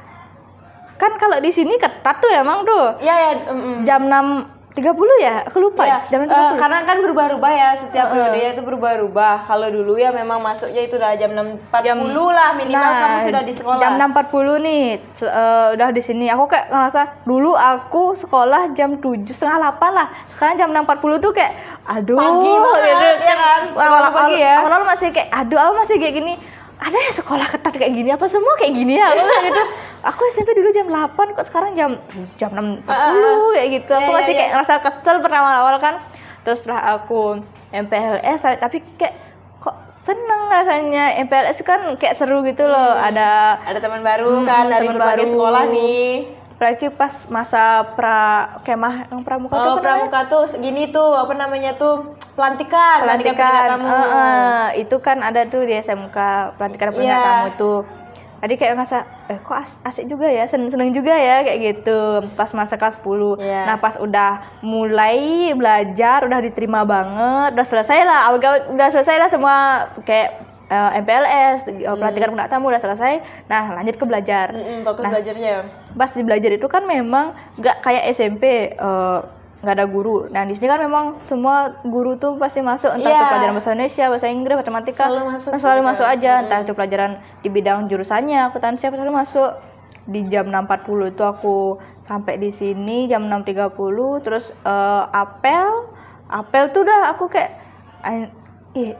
kan kalau di sini ketat tuh emang tuh. Iya. Jam 6 30 ya? Aku lupa. Ya, Jam 30. karena kan berubah-ubah ya, setiap periodenya itu berubah-ubah. Kalau dulu ya memang masuknya itu udah jam 6.40 lah minimal kamu sudah di sekolah. Jam 6.40 nih udah di sini. Aku kayak ngerasa dulu aku sekolah jam 7:30 lah. Sekarang jam 6.40 tuh kayak aduh pagi banget, gitu. Ya kan? Pagi ya. Awal masih kayak aduh, awal masih kayak gini. Ada ya sekolah ketat kayak gini, apa semua kayak gini ya? Aku kayak gitu. Aku SMP dulu jam 8, kok sekarang jam 6.40 kayak gitu. Aku masih kayak ngerasa kesel pertama awal kan. Terus setelah aku MPLS, tapi kayak kok seneng rasanya. MPLS kan kayak seru gitu loh. Ada teman baru kan dari berbagai sekolah nih. Apalagi pas masa kemah yang pramuka tuh pramuka tuh gini tuh apa namanya tuh pelantikan tamu. Itu kan ada tuh di SMK pelantikan tamu tuh. Tadi kayak ngerasa kok asik juga ya, seneng juga ya kayak gitu pas masa kelas 10. Nah pas udah mulai belajar, udah diterima banget, udah selesai lah semua kayak MPLS, pelatihan penak tamu udah selesai. Nah lanjut ke belajar. Fokus belajarnya. Pas di belajar itu kan memang nggak kayak SMP nggak ada guru. Nah di sini kan memang semua guru tuh pasti masuk, entah itu pelajaran bahasa Indonesia, bahasa Inggris, matematika, selalu masuk aja. Entah itu pelajaran di bidang jurusannya, akuntansi, selalu masuk. Di jam 6.40 itu aku sampai di sini jam 6.30. Terus apel tuh udah aku kayak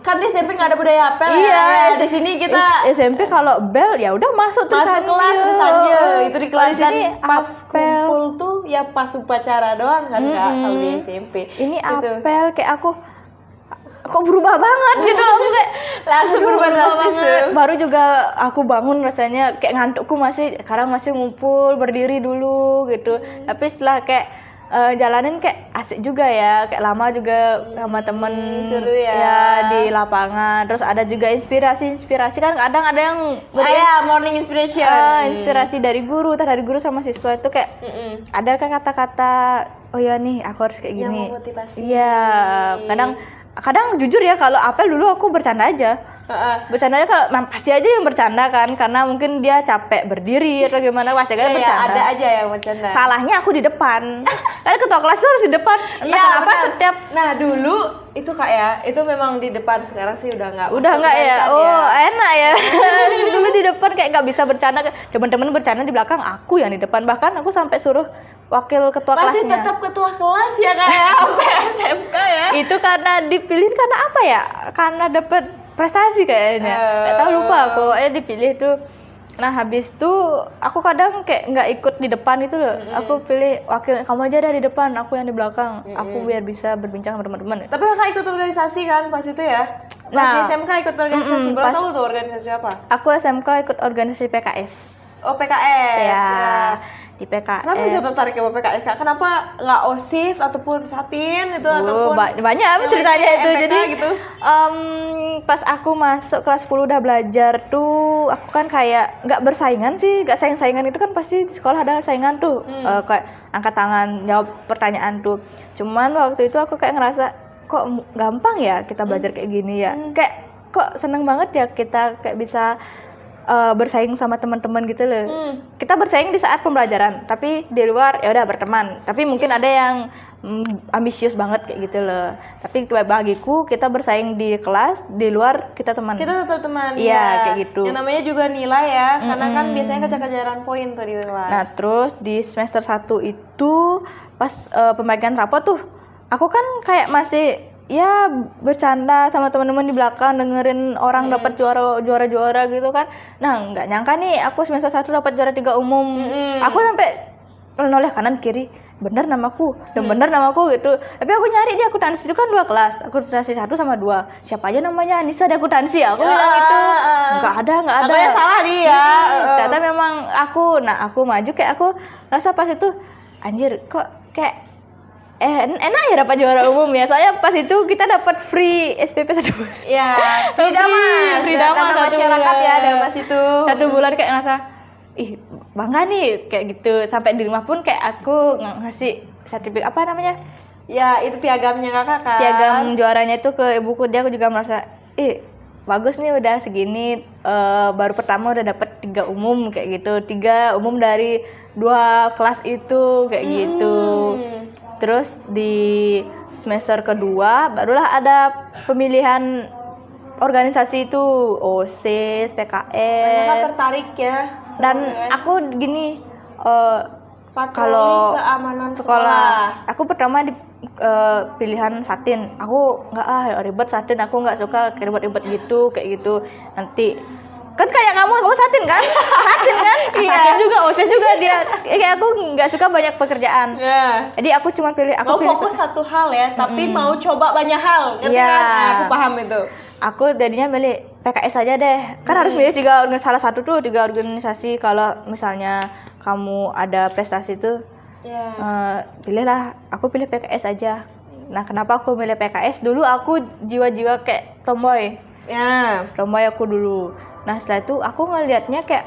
kan di SMP nggak ada budaya apel di sini kita SMP kalau bel ya udah masuk kelas terus aja itu di kelas di sini pas kumpul tuh ya pas upacara doang kan Kak kalau di SMP ini apel kayak aku kok berubah banget gitu. Aku kayak langsung berubah banget. Baru juga aku bangun rasanya kayak ngantukku sekarang masih ngumpul berdiri dulu gitu. Tapi setelah kayak jalanin kayak asik juga ya, kayak lama juga sama temen seru ya di lapangan. Terus ada juga inspirasi kan kadang ada yang morning inspiration inspirasi dari guru sama siswa itu kayak ada kayak kata-kata oh ya nih aku harus kayak gini. Iya kadang jujur ya kalau apel dulu aku bercanda aja. Bercandanya kalau pasti aja yang bercanda kan, karena mungkin dia capek berdiri atau gimana, pasti aja bercanda. Ada aja yang bercanda. Salahnya aku di depan. Karena ketua kelas tuh harus di depan. Kenapa setiap dulu itu Kak ya, itu memang di depan. Sekarang sih udah nggak ya. Enak ya. Dulu di depan kayak nggak bisa bercanda, teman-teman bercanda di belakang, aku yang di depan. Bahkan aku sampai suruh wakil ketua kelasnya. Masih tetap ketua kelas ya Kak ya, sampai SMK ya. Itu karena dipilih karena apa ya? Karena dapat prestasi kayaknya. Nggak tahu, lupa aku. Dipilih tuh. Nah habis itu aku kadang kayak nggak ikut di depan itu loh. Aku pilih wakil, kamu aja ada di depan, aku yang di belakang. Aku biar bisa berbincang sama teman-teman. Tapi Kakak ikut organisasi kan pas itu ya? Pas di SMK ikut organisasi. Boleh tahu tuh organisasi apa? Aku SMK ikut organisasi PKS. Oh PKS. Ya. Di PKS. Kenapa bisa tertarik sama PKS Kak? Kenapa nggak OSIS ataupun Satin itu ataupun banyak apa ceritanya itu. MPK jadi gitu. Pas aku masuk kelas 10 udah belajar tuh, aku kan kayak nggak bersaingan sih, nggak saingan itu kan pasti di sekolah ada saingan tuh, kayak angkat tangan jawab pertanyaan tuh. Cuman waktu itu aku kayak ngerasa kok gampang ya kita belajar kayak gini ya, kayak kok seneng banget ya kita kayak bisa bersaing sama teman-teman gitu loh. Kita bersaing di saat pembelajaran, tapi di luar ya udah berteman. Tapi mungkin ada yang ambisius banget kayak gitu loh. Tapi bagiku kita bersaing di kelas, di luar kita teman. Kita tetap teman. Iya, kayak gitu. Yang namanya juga nilai ya, karena kan biasanya kejar-kejaran poin tuh di kelas. Nah, terus di semester 1 itu pas pembagian rapot tuh, aku kan kayak masih ya bercanda sama teman-teman di belakang, dengerin orang dapat juara gitu kan. Nah nggak nyangka nih aku semester 1 dapat juara 3 umum. Aku sampai noleh kanan kiri, bener namaku dan bener namaku gitu. Tapi aku nyari di akuntansi itu kan 2 kelas, akuntansi 1 sama 2. Siapa aja namanya Anissa di akuntansi, aku bilang gitu. Nggak ada. Apanya salah dia. Ternyata memang aku maju kayak aku rasa pas itu anjir kok kayak enak ya dapat juara umum ya. Soalnya pas itu kita dapat free SPP 1 bulan. Iya, free damas masyarakat ya damas itu. 1 bulan kayak ngerasa bangga nih kayak gitu. Sampai di rumah pun kayak aku ngasih sertifikat apa namanya? Ya, itu piagamnya Kakak kan. Piagam juaranya itu ke ibuku, dia aku juga merasa bagus nih udah segini, baru pertama udah dapat 3 umum kayak gitu. 3 umum dari 2 kelas itu kayak gitu. Terus di semester kedua barulah ada pemilihan organisasi itu, OSIS, PKS. Mereka tertarik ya. Dan aku gini, Patroli kalau keamanan sekolah. aku pertama di pilihan satin. Aku nggak ribet satin, aku nggak suka ribet-ribet gitu kayak gitu. Nanti kan kayak kamu satin kan? Satin kan? Satin juga, OSIS juga dia. Kayak aku nggak suka banyak pekerjaan. Jadi aku cuma pilih fokus satu hal ya, tapi mau coba banyak hal, ngerti kan? Nah, aku paham itu. Aku jadinya milih PKS aja deh. Kan harus milih salah satu tuh 3 organisasi. Kalau misalnya kamu ada prestasi tuh, pilihlah. Aku pilih PKS aja. Nah, kenapa aku milih PKS? Dulu aku jiwa-jiwa kayak tomboy. Tomboy aku dulu. Nah, setelah itu aku ngelihatnya kayak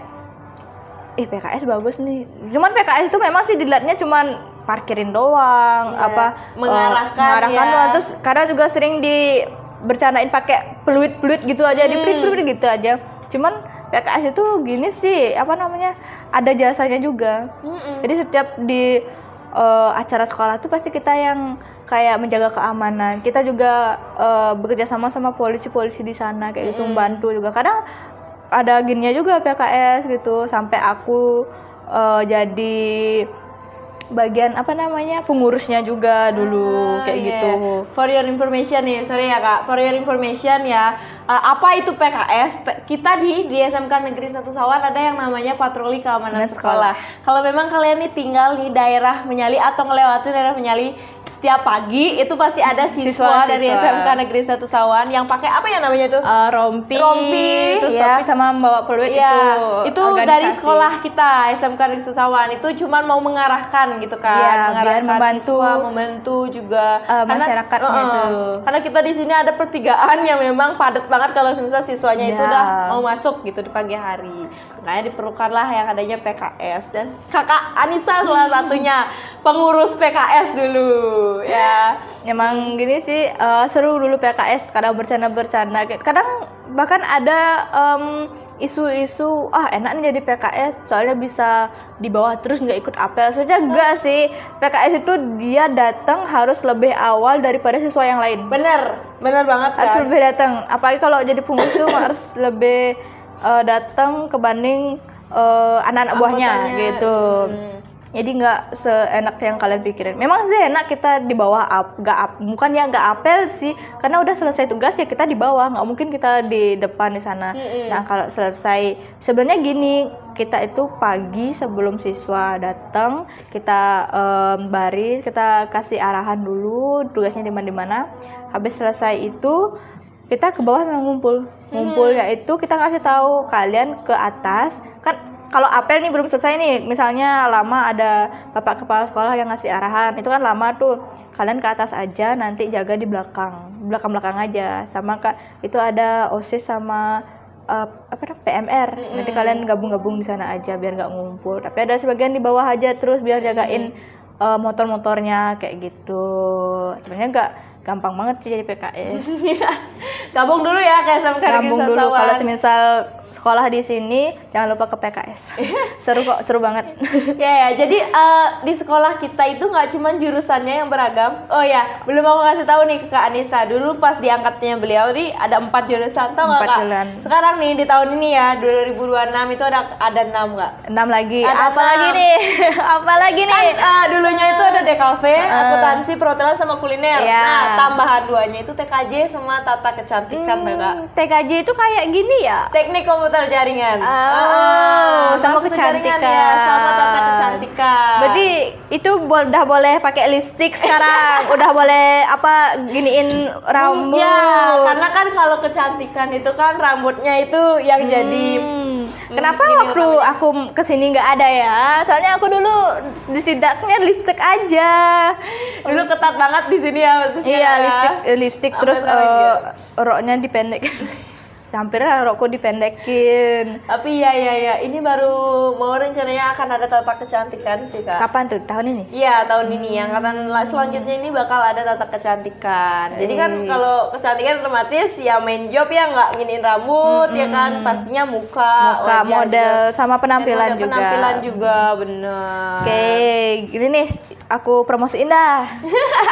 PKS bagus nih. Cuman PKS itu memang sih dilihatnya cuman parkirin doang, mengarahkan doang. Terus kadang juga sering bercandain pakai peluit gitu aja, dipelit gitu aja. Cuman PKS itu gini sih, ada jasanya juga. Jadi setiap di acara sekolah tuh pasti kita yang kayak menjaga keamanan. Kita juga bekerja sama polisi-polisi di sana kayak gitu, membantu juga. Kadang ada gininya juga PKS gitu, sampai aku jadi bagian pengurusnya juga dulu kayak gitu. For your information nih, sorry ya Kak, for your information ya, apa itu PKS? Kita di SMK Negeri 1 Sawan ada yang namanya Patroli Keamanan Sekolah. Kalau memang kalian nih tinggal di daerah Menyali atau ngelewatin daerah Menyali, setiap pagi itu pasti ada siswa dari SMK Negeri 1 Sawan yang pakai apa ya namanya tuh? Rompi, terus topi sama membawa peluit itu dari sekolah kita SMK Negeri 1 Sawan. Itu cuman mau mengarahkan gitu kan, mengarahkan siswa, membantu juga masyarakatnya itu. Karena kita di sini ada pertigaan yang memang padat banget kalau misalnya siswanya itu udah mau masuk gitu di pagi hari. Makanya diperlukanlah yang adanya PKS, dan Kakak Anissa salah satunya pengurus PKS dulu ya. Emang gini sih, seru dulu PKS, kadang bercanda-bercanda. Kadang bahkan ada isu-isu enak nih jadi PKS soalnya bisa di bawah terus nggak ikut apel. Sebenarnya enggak sih, PKS itu dia datang harus lebih awal daripada siswa yang lain. Bener banget kan? Harus lebih datang, apalagi kalau jadi pengurus harus lebih datang kebanding anak-anak buahnya gitu. Jadi nggak seenak yang kalian pikirin. Memang sih enak kita di bawah bukan ya nggak apel sih, karena udah selesai tugas ya kita di bawah, nggak mungkin kita di depan di sana. Nah kalau selesai, sebenarnya gini, kita itu pagi sebelum siswa datang kita baris, kita kasih arahan dulu tugasnya di mana. Habis selesai itu kita ke bawah memang ngumpul yaitu kita ngasih tahu kalian ke atas kan. Kalau apel nih belum selesai nih, misalnya lama ada bapak kepala sekolah yang ngasih arahan, itu kan lama tuh. Kalian ke atas aja, nanti jaga di belakang aja. Sama Kak, itu ada OSIS sama PMR. Nanti kalian gabung di sana aja biar nggak ngumpul. Tapi ada sebagian di bawah aja terus biar jagain motor-motornya kayak gitu. Sebenarnya nggak gampang banget sih jadi PKS. Gabung dulu ya kayak SMK Negeri 1 Sawan. Gabung dulu kalau semisal sekolah di sini, jangan lupa ke PKS. Seru banget. Jadi di sekolah kita itu nggak cuma jurusannya yang beragam. Oh ya, belum aku kasih tahu nih ke Kak Anissa. Dulu pas diangkatnya beliau nih ada 4 jurusan, tau nggak Kak? Sekarang nih di tahun ini ya 2026 itu ada 6 nggak? 6 lagi. Apalagi nih? Apalagi nih? Kan dulunya itu ada DKV, akuntansi, perhotelan sama kuliner. Nah, tambahan 2-nya itu TKJ sama tata kecantikan, Kak. TKJ itu kayak gini ya? Teknik komputer jaringan. Sama kecantikan. Ya, sama tata kecantikan. Berarti itu udah boleh pakai lipstick sekarang. Udah boleh giniin rambut. Ya, karena kan kalau kecantikan itu kan rambutnya itu yang jadi. Kenapa waktu aku kesini nggak ada ya? Soalnya aku dulu di sidaknya lipstick aja. Dulu ketat banget di sini ya maksudnya. Iya, lipstick terus roknya dipendek. hampir rokok dipendekin. Tapi ya, ini baru mau rencananya akan ada tata kecantikan sih Kak. Kapan tuh? Tahun ini? Iya, tahun ini. Yang angkatan selanjutnya ini bakal ada tata kecantikan. Jadi kan kalau kecantikan otomatis ya main job ya, nggak nginin rambut ya kan, pastinya muka wajah model juga. sama penampilan juga. Penampilan juga bener. Oke, gini nih aku promosiin dah.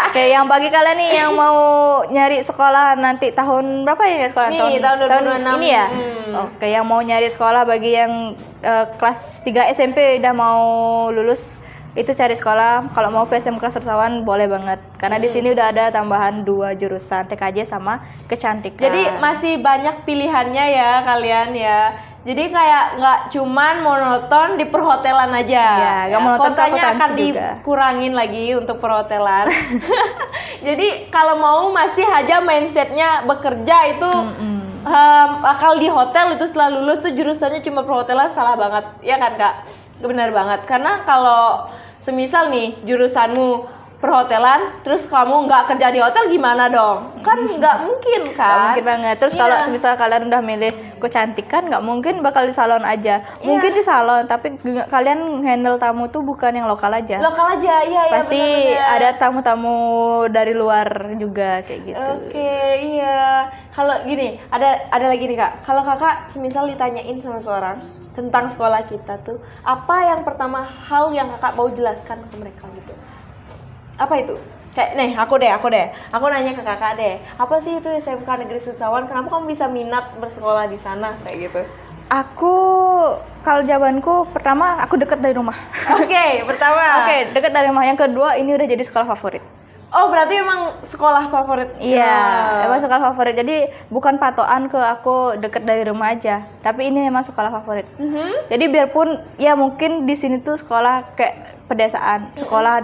Oke, yang bagi kalian nih yang mau nyari sekolah nanti tahun berapa ya sekolah? Nih, tahun 2026 ini ya. Oke, yang mau nyari sekolah bagi yang kelas 3 SMP udah mau lulus itu cari sekolah. Kalau mau ke SMK Sersawan boleh banget. Karena di sini udah ada tambahan 2 jurusan TKJ sama kecantikan. Jadi masih banyak pilihannya ya kalian ya. Jadi kayak nggak cuman monoton di perhotelan aja. Iya, nggak monoton ke kotanya akan akuntansi juga. dikurangin lagi untuk perhotelan. Jadi kalau mau masih aja mindsetnya bekerja itu akal di hotel itu setelah lulus tuh jurusannya cuma perhotelan, salah banget. Ya kan Kak? Benar banget. Karena kalau semisal nih jurusanmu perhotelan, terus kamu nggak kerja di hotel gimana dong? Kan nggak mungkin kan? Nggak mungkin banget. Terus kalau misal kalian udah milih kecantikan, nggak mungkin bakal di salon aja. Mungkin di salon, tapi kalian handle tamu tuh bukan yang lokal aja. Lokal aja, iya. Pasti bener-bener. ada tamu-tamu dari luar juga kayak gitu. Oke, iya. Kalau gini, ada lagi nih Kak. Kalau Kakak semisal ditanyain sama seorang tentang sekolah kita tuh, apa yang pertama hal yang Kakak mau jelaskan ke mereka gitu? Apa itu? Kayak nih, aku nanya ke Kakak deh. Apa sih itu SMK Negeri Sersawan? Kenapa kamu bisa minat bersekolah di sana kayak gitu? Aku kalau jawabanku pertama aku dekat dari rumah. Oke, pertama. Oke, dekat dari rumah. Yang kedua ini udah jadi sekolah favorit. Oh, berarti emang sekolah favorit. Iya, emang sekolah favorit. Jadi bukan patokan ke aku deket dari rumah aja, tapi ini memang sekolah favorit. Jadi biarpun ya mungkin di sini tuh sekolah kayak pedesaan, sekolah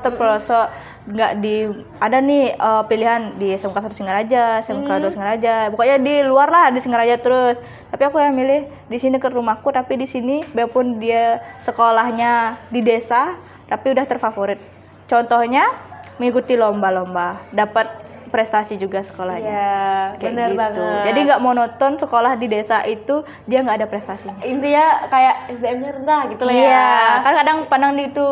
terpelosok, nggak di ada nih pilihan di SMK 1 Singaraja, SMK 2 Singaraja, pokoknya di luar lah di Singaraja terus. Tapi aku yang milih di sini ke rumahku, tapi di sini biarpun dia sekolahnya di desa, tapi udah terfavorit. Contohnya mengikuti lomba-lomba, dapat prestasi juga sekolahnya. Iya, benar gitu. banget. Jadi nggak monoton sekolah di desa itu dia nggak ada prestasinya. Intinya kayak SDM-nya rendah gitu lah ya. Iya, kan kadang pandang di itu,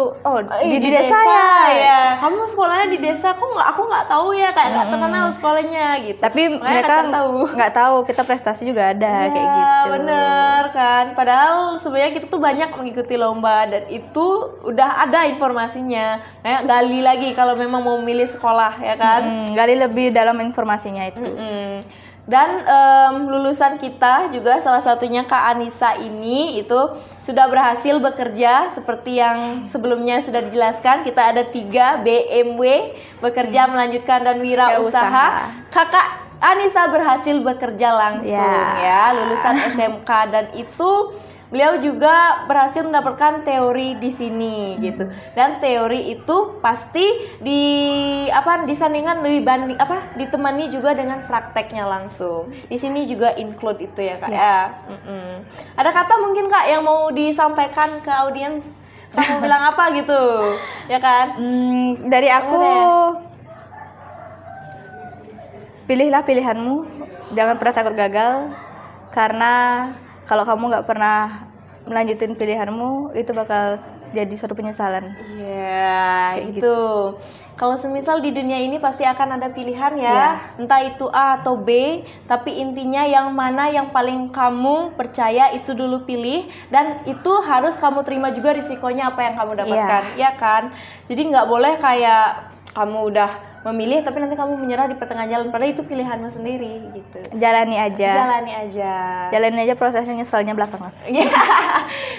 di desa ya. Kamu sekolahnya di desa, aku nggak tahu ya, kayak nggak terkenal sekolahnya gitu. Tapi makanya mereka tahu. nggak tahu kita prestasi juga ada Ya, kayak gitu. Bener kan. Padahal sebenarnya kita tuh banyak mengikuti lomba dan itu udah ada informasinya. Kayak gali lagi kalau memang mau milih sekolah ya kan. Gali lebih dalam informasinya itu. Dan lulusan kita juga salah satunya Kak Anissa ini itu sudah berhasil bekerja seperti yang sebelumnya sudah dijelaskan. Kita ada 3 BMW bekerja melanjutkan dan wirausaha. Kakak Anissa berhasil bekerja langsung ya lulusan SMK dan itu beliau juga berhasil mendapatkan teori di sini gitu. Dan teori itu pasti disandingkan ditemani juga dengan prakteknya langsung. Di sini juga include itu ya Kak ya. Ada kata mungkin Kak yang mau disampaikan ke audiens? Kamu bilang apa gitu? Ya kan? Dari aku pilihlah pilihanmu, jangan pernah takut gagal, karena kalau kamu nggak pernah melanjutin pilihanmu, itu bakal jadi suatu penyesalan. Iya, itu. Kalau semisal di dunia ini pasti akan ada pilihan ya, entah itu A atau B, tapi intinya yang mana yang paling kamu percaya itu dulu pilih, dan itu harus kamu terima juga risikonya apa yang kamu dapatkan, ya kan? Jadi nggak boleh kayak kamu udah memilih tapi nanti kamu menyerah di pertengahan jalan, padahal itu pilihanmu sendiri gitu. Jalani aja prosesnya, nyeselnya belakangan.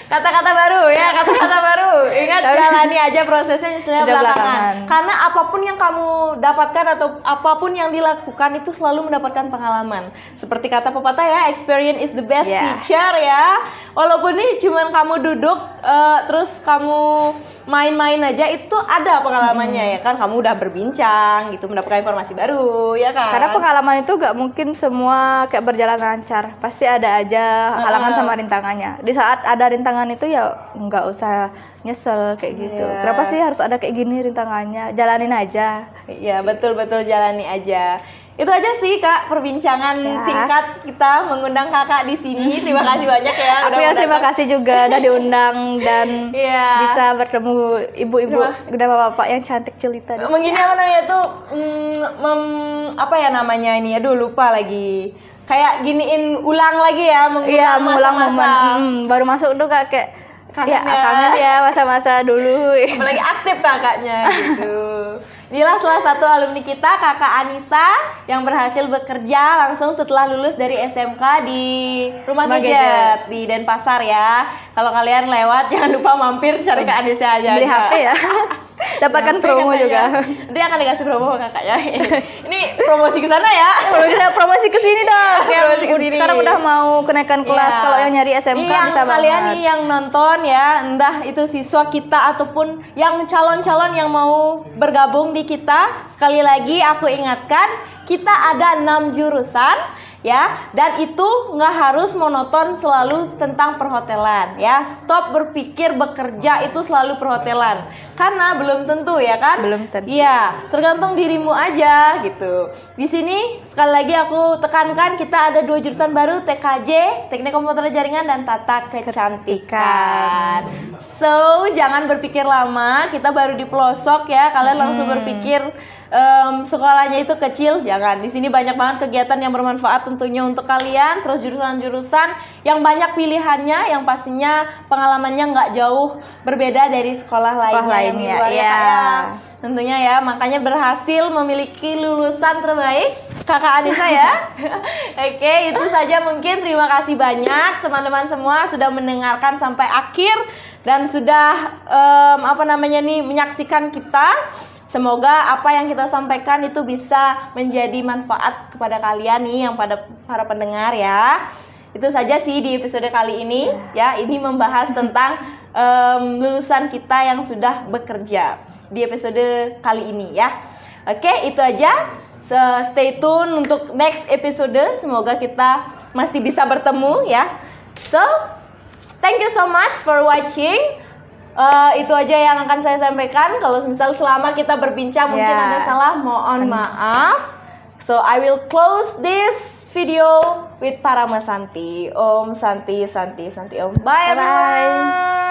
Kata-kata baru. Ingat, jalani aja prosesnya, nyeselnya belakangan. Karena apapun yang kamu dapatkan atau apapun yang dilakukan itu selalu mendapatkan pengalaman. Seperti kata pepatah ya, experience is the best teacher ya. Walaupun ini cuman kamu duduk terus kamu main-main aja, itu ada pengalamannya ya kan. Kamu udah berbincang gitu, mendapatkan informasi baru ya kan. Karena pengalaman itu gak mungkin semua kayak berjalan lancar, pasti ada aja halangan sama rintangannya. Di saat ada rintangan itu ya nggak usah nyesel kayak gitu. Kenapa sih harus ada kayak gini rintangannya? Jalanin aja. Iya, betul jalani aja. Itu aja sih Kak perbincangan singkat kita mengundang Kakak di sini. Terima kasih banyak ya. Aku yang terima kasih juga udah diundang dan bisa bertemu ibu-ibu dan bapak-bapak yang cantik jelita. Mungkin apa namanya tuh apa ya namanya ini? Aduh lupa lagi. Kayak giniin ulang lagi ya, mengulang momen. Baru masuk tuh kayak kangen ya masa-masa dulu. Apalagi aktif kakaknya gitu. Inilah salah satu alumni kita, Kakak Anissa, yang berhasil bekerja langsung setelah lulus dari SMK di Rumah Gadget di Denpasar ya. Kalau kalian lewat jangan lupa mampir cari Kak Anissa aja. Beli HP ya. Dapatkan promo juga. Dia akan dikasih promo kakaknya. Ini promosi ke sana ya. Promosi ke sini dong. Promosi ke sini. Sekarang udah mau kenaikan kelas. Kalau yang nyari SMK bisa banget. Kalian nih yang nonton ya, entah itu siswa kita ataupun yang calon-calon yang mau bergabung di kita, sekali lagi aku ingatkan, kita ada 6 jurusan ya, dan itu nggak harus monoton selalu tentang perhotelan ya. Stop berpikir bekerja itu selalu perhotelan, karena belum tentu ya kan. Belum tentu. Iya, tergantung dirimu aja gitu. Di sini sekali lagi aku tekankan, kita ada 2 jurusan baru, TKJ Teknik Komputer Jaringan dan Tata Kecantikan. So jangan berpikir lama, kita baru di pelosok ya, kalian langsung berpikir sekolahnya itu kecil. Jangan, di sini banyak banget kegiatan yang bermanfaat tentunya untuk kalian. Terus jurusan-jurusan yang banyak pilihannya, yang pastinya pengalamannya nggak jauh berbeda dari sekolah lainnya ya. Tentunya ya, makanya berhasil memiliki lulusan terbaik Kakak Anissa ya. Oke, itu saja mungkin. Terima kasih banyak teman-teman semua sudah mendengarkan sampai akhir dan sudah menyaksikan kita. Semoga apa yang kita sampaikan itu bisa menjadi manfaat kepada kalian nih, yang pada para pendengar ya. Itu saja sih di episode kali ini ya. Ini membahas tentang lulusan kita yang sudah bekerja di episode kali ini ya. Oke, itu aja. Stay tune untuk next episode. Semoga kita masih bisa bertemu ya. So, thank you so much for watching. Itu aja yang akan saya sampaikan. Kalau misal selama kita berbincang mungkin ada salah, mohon maaf. So I will close this video with Parama Santi. Om Santi Santi Santi Om. Bye everyone.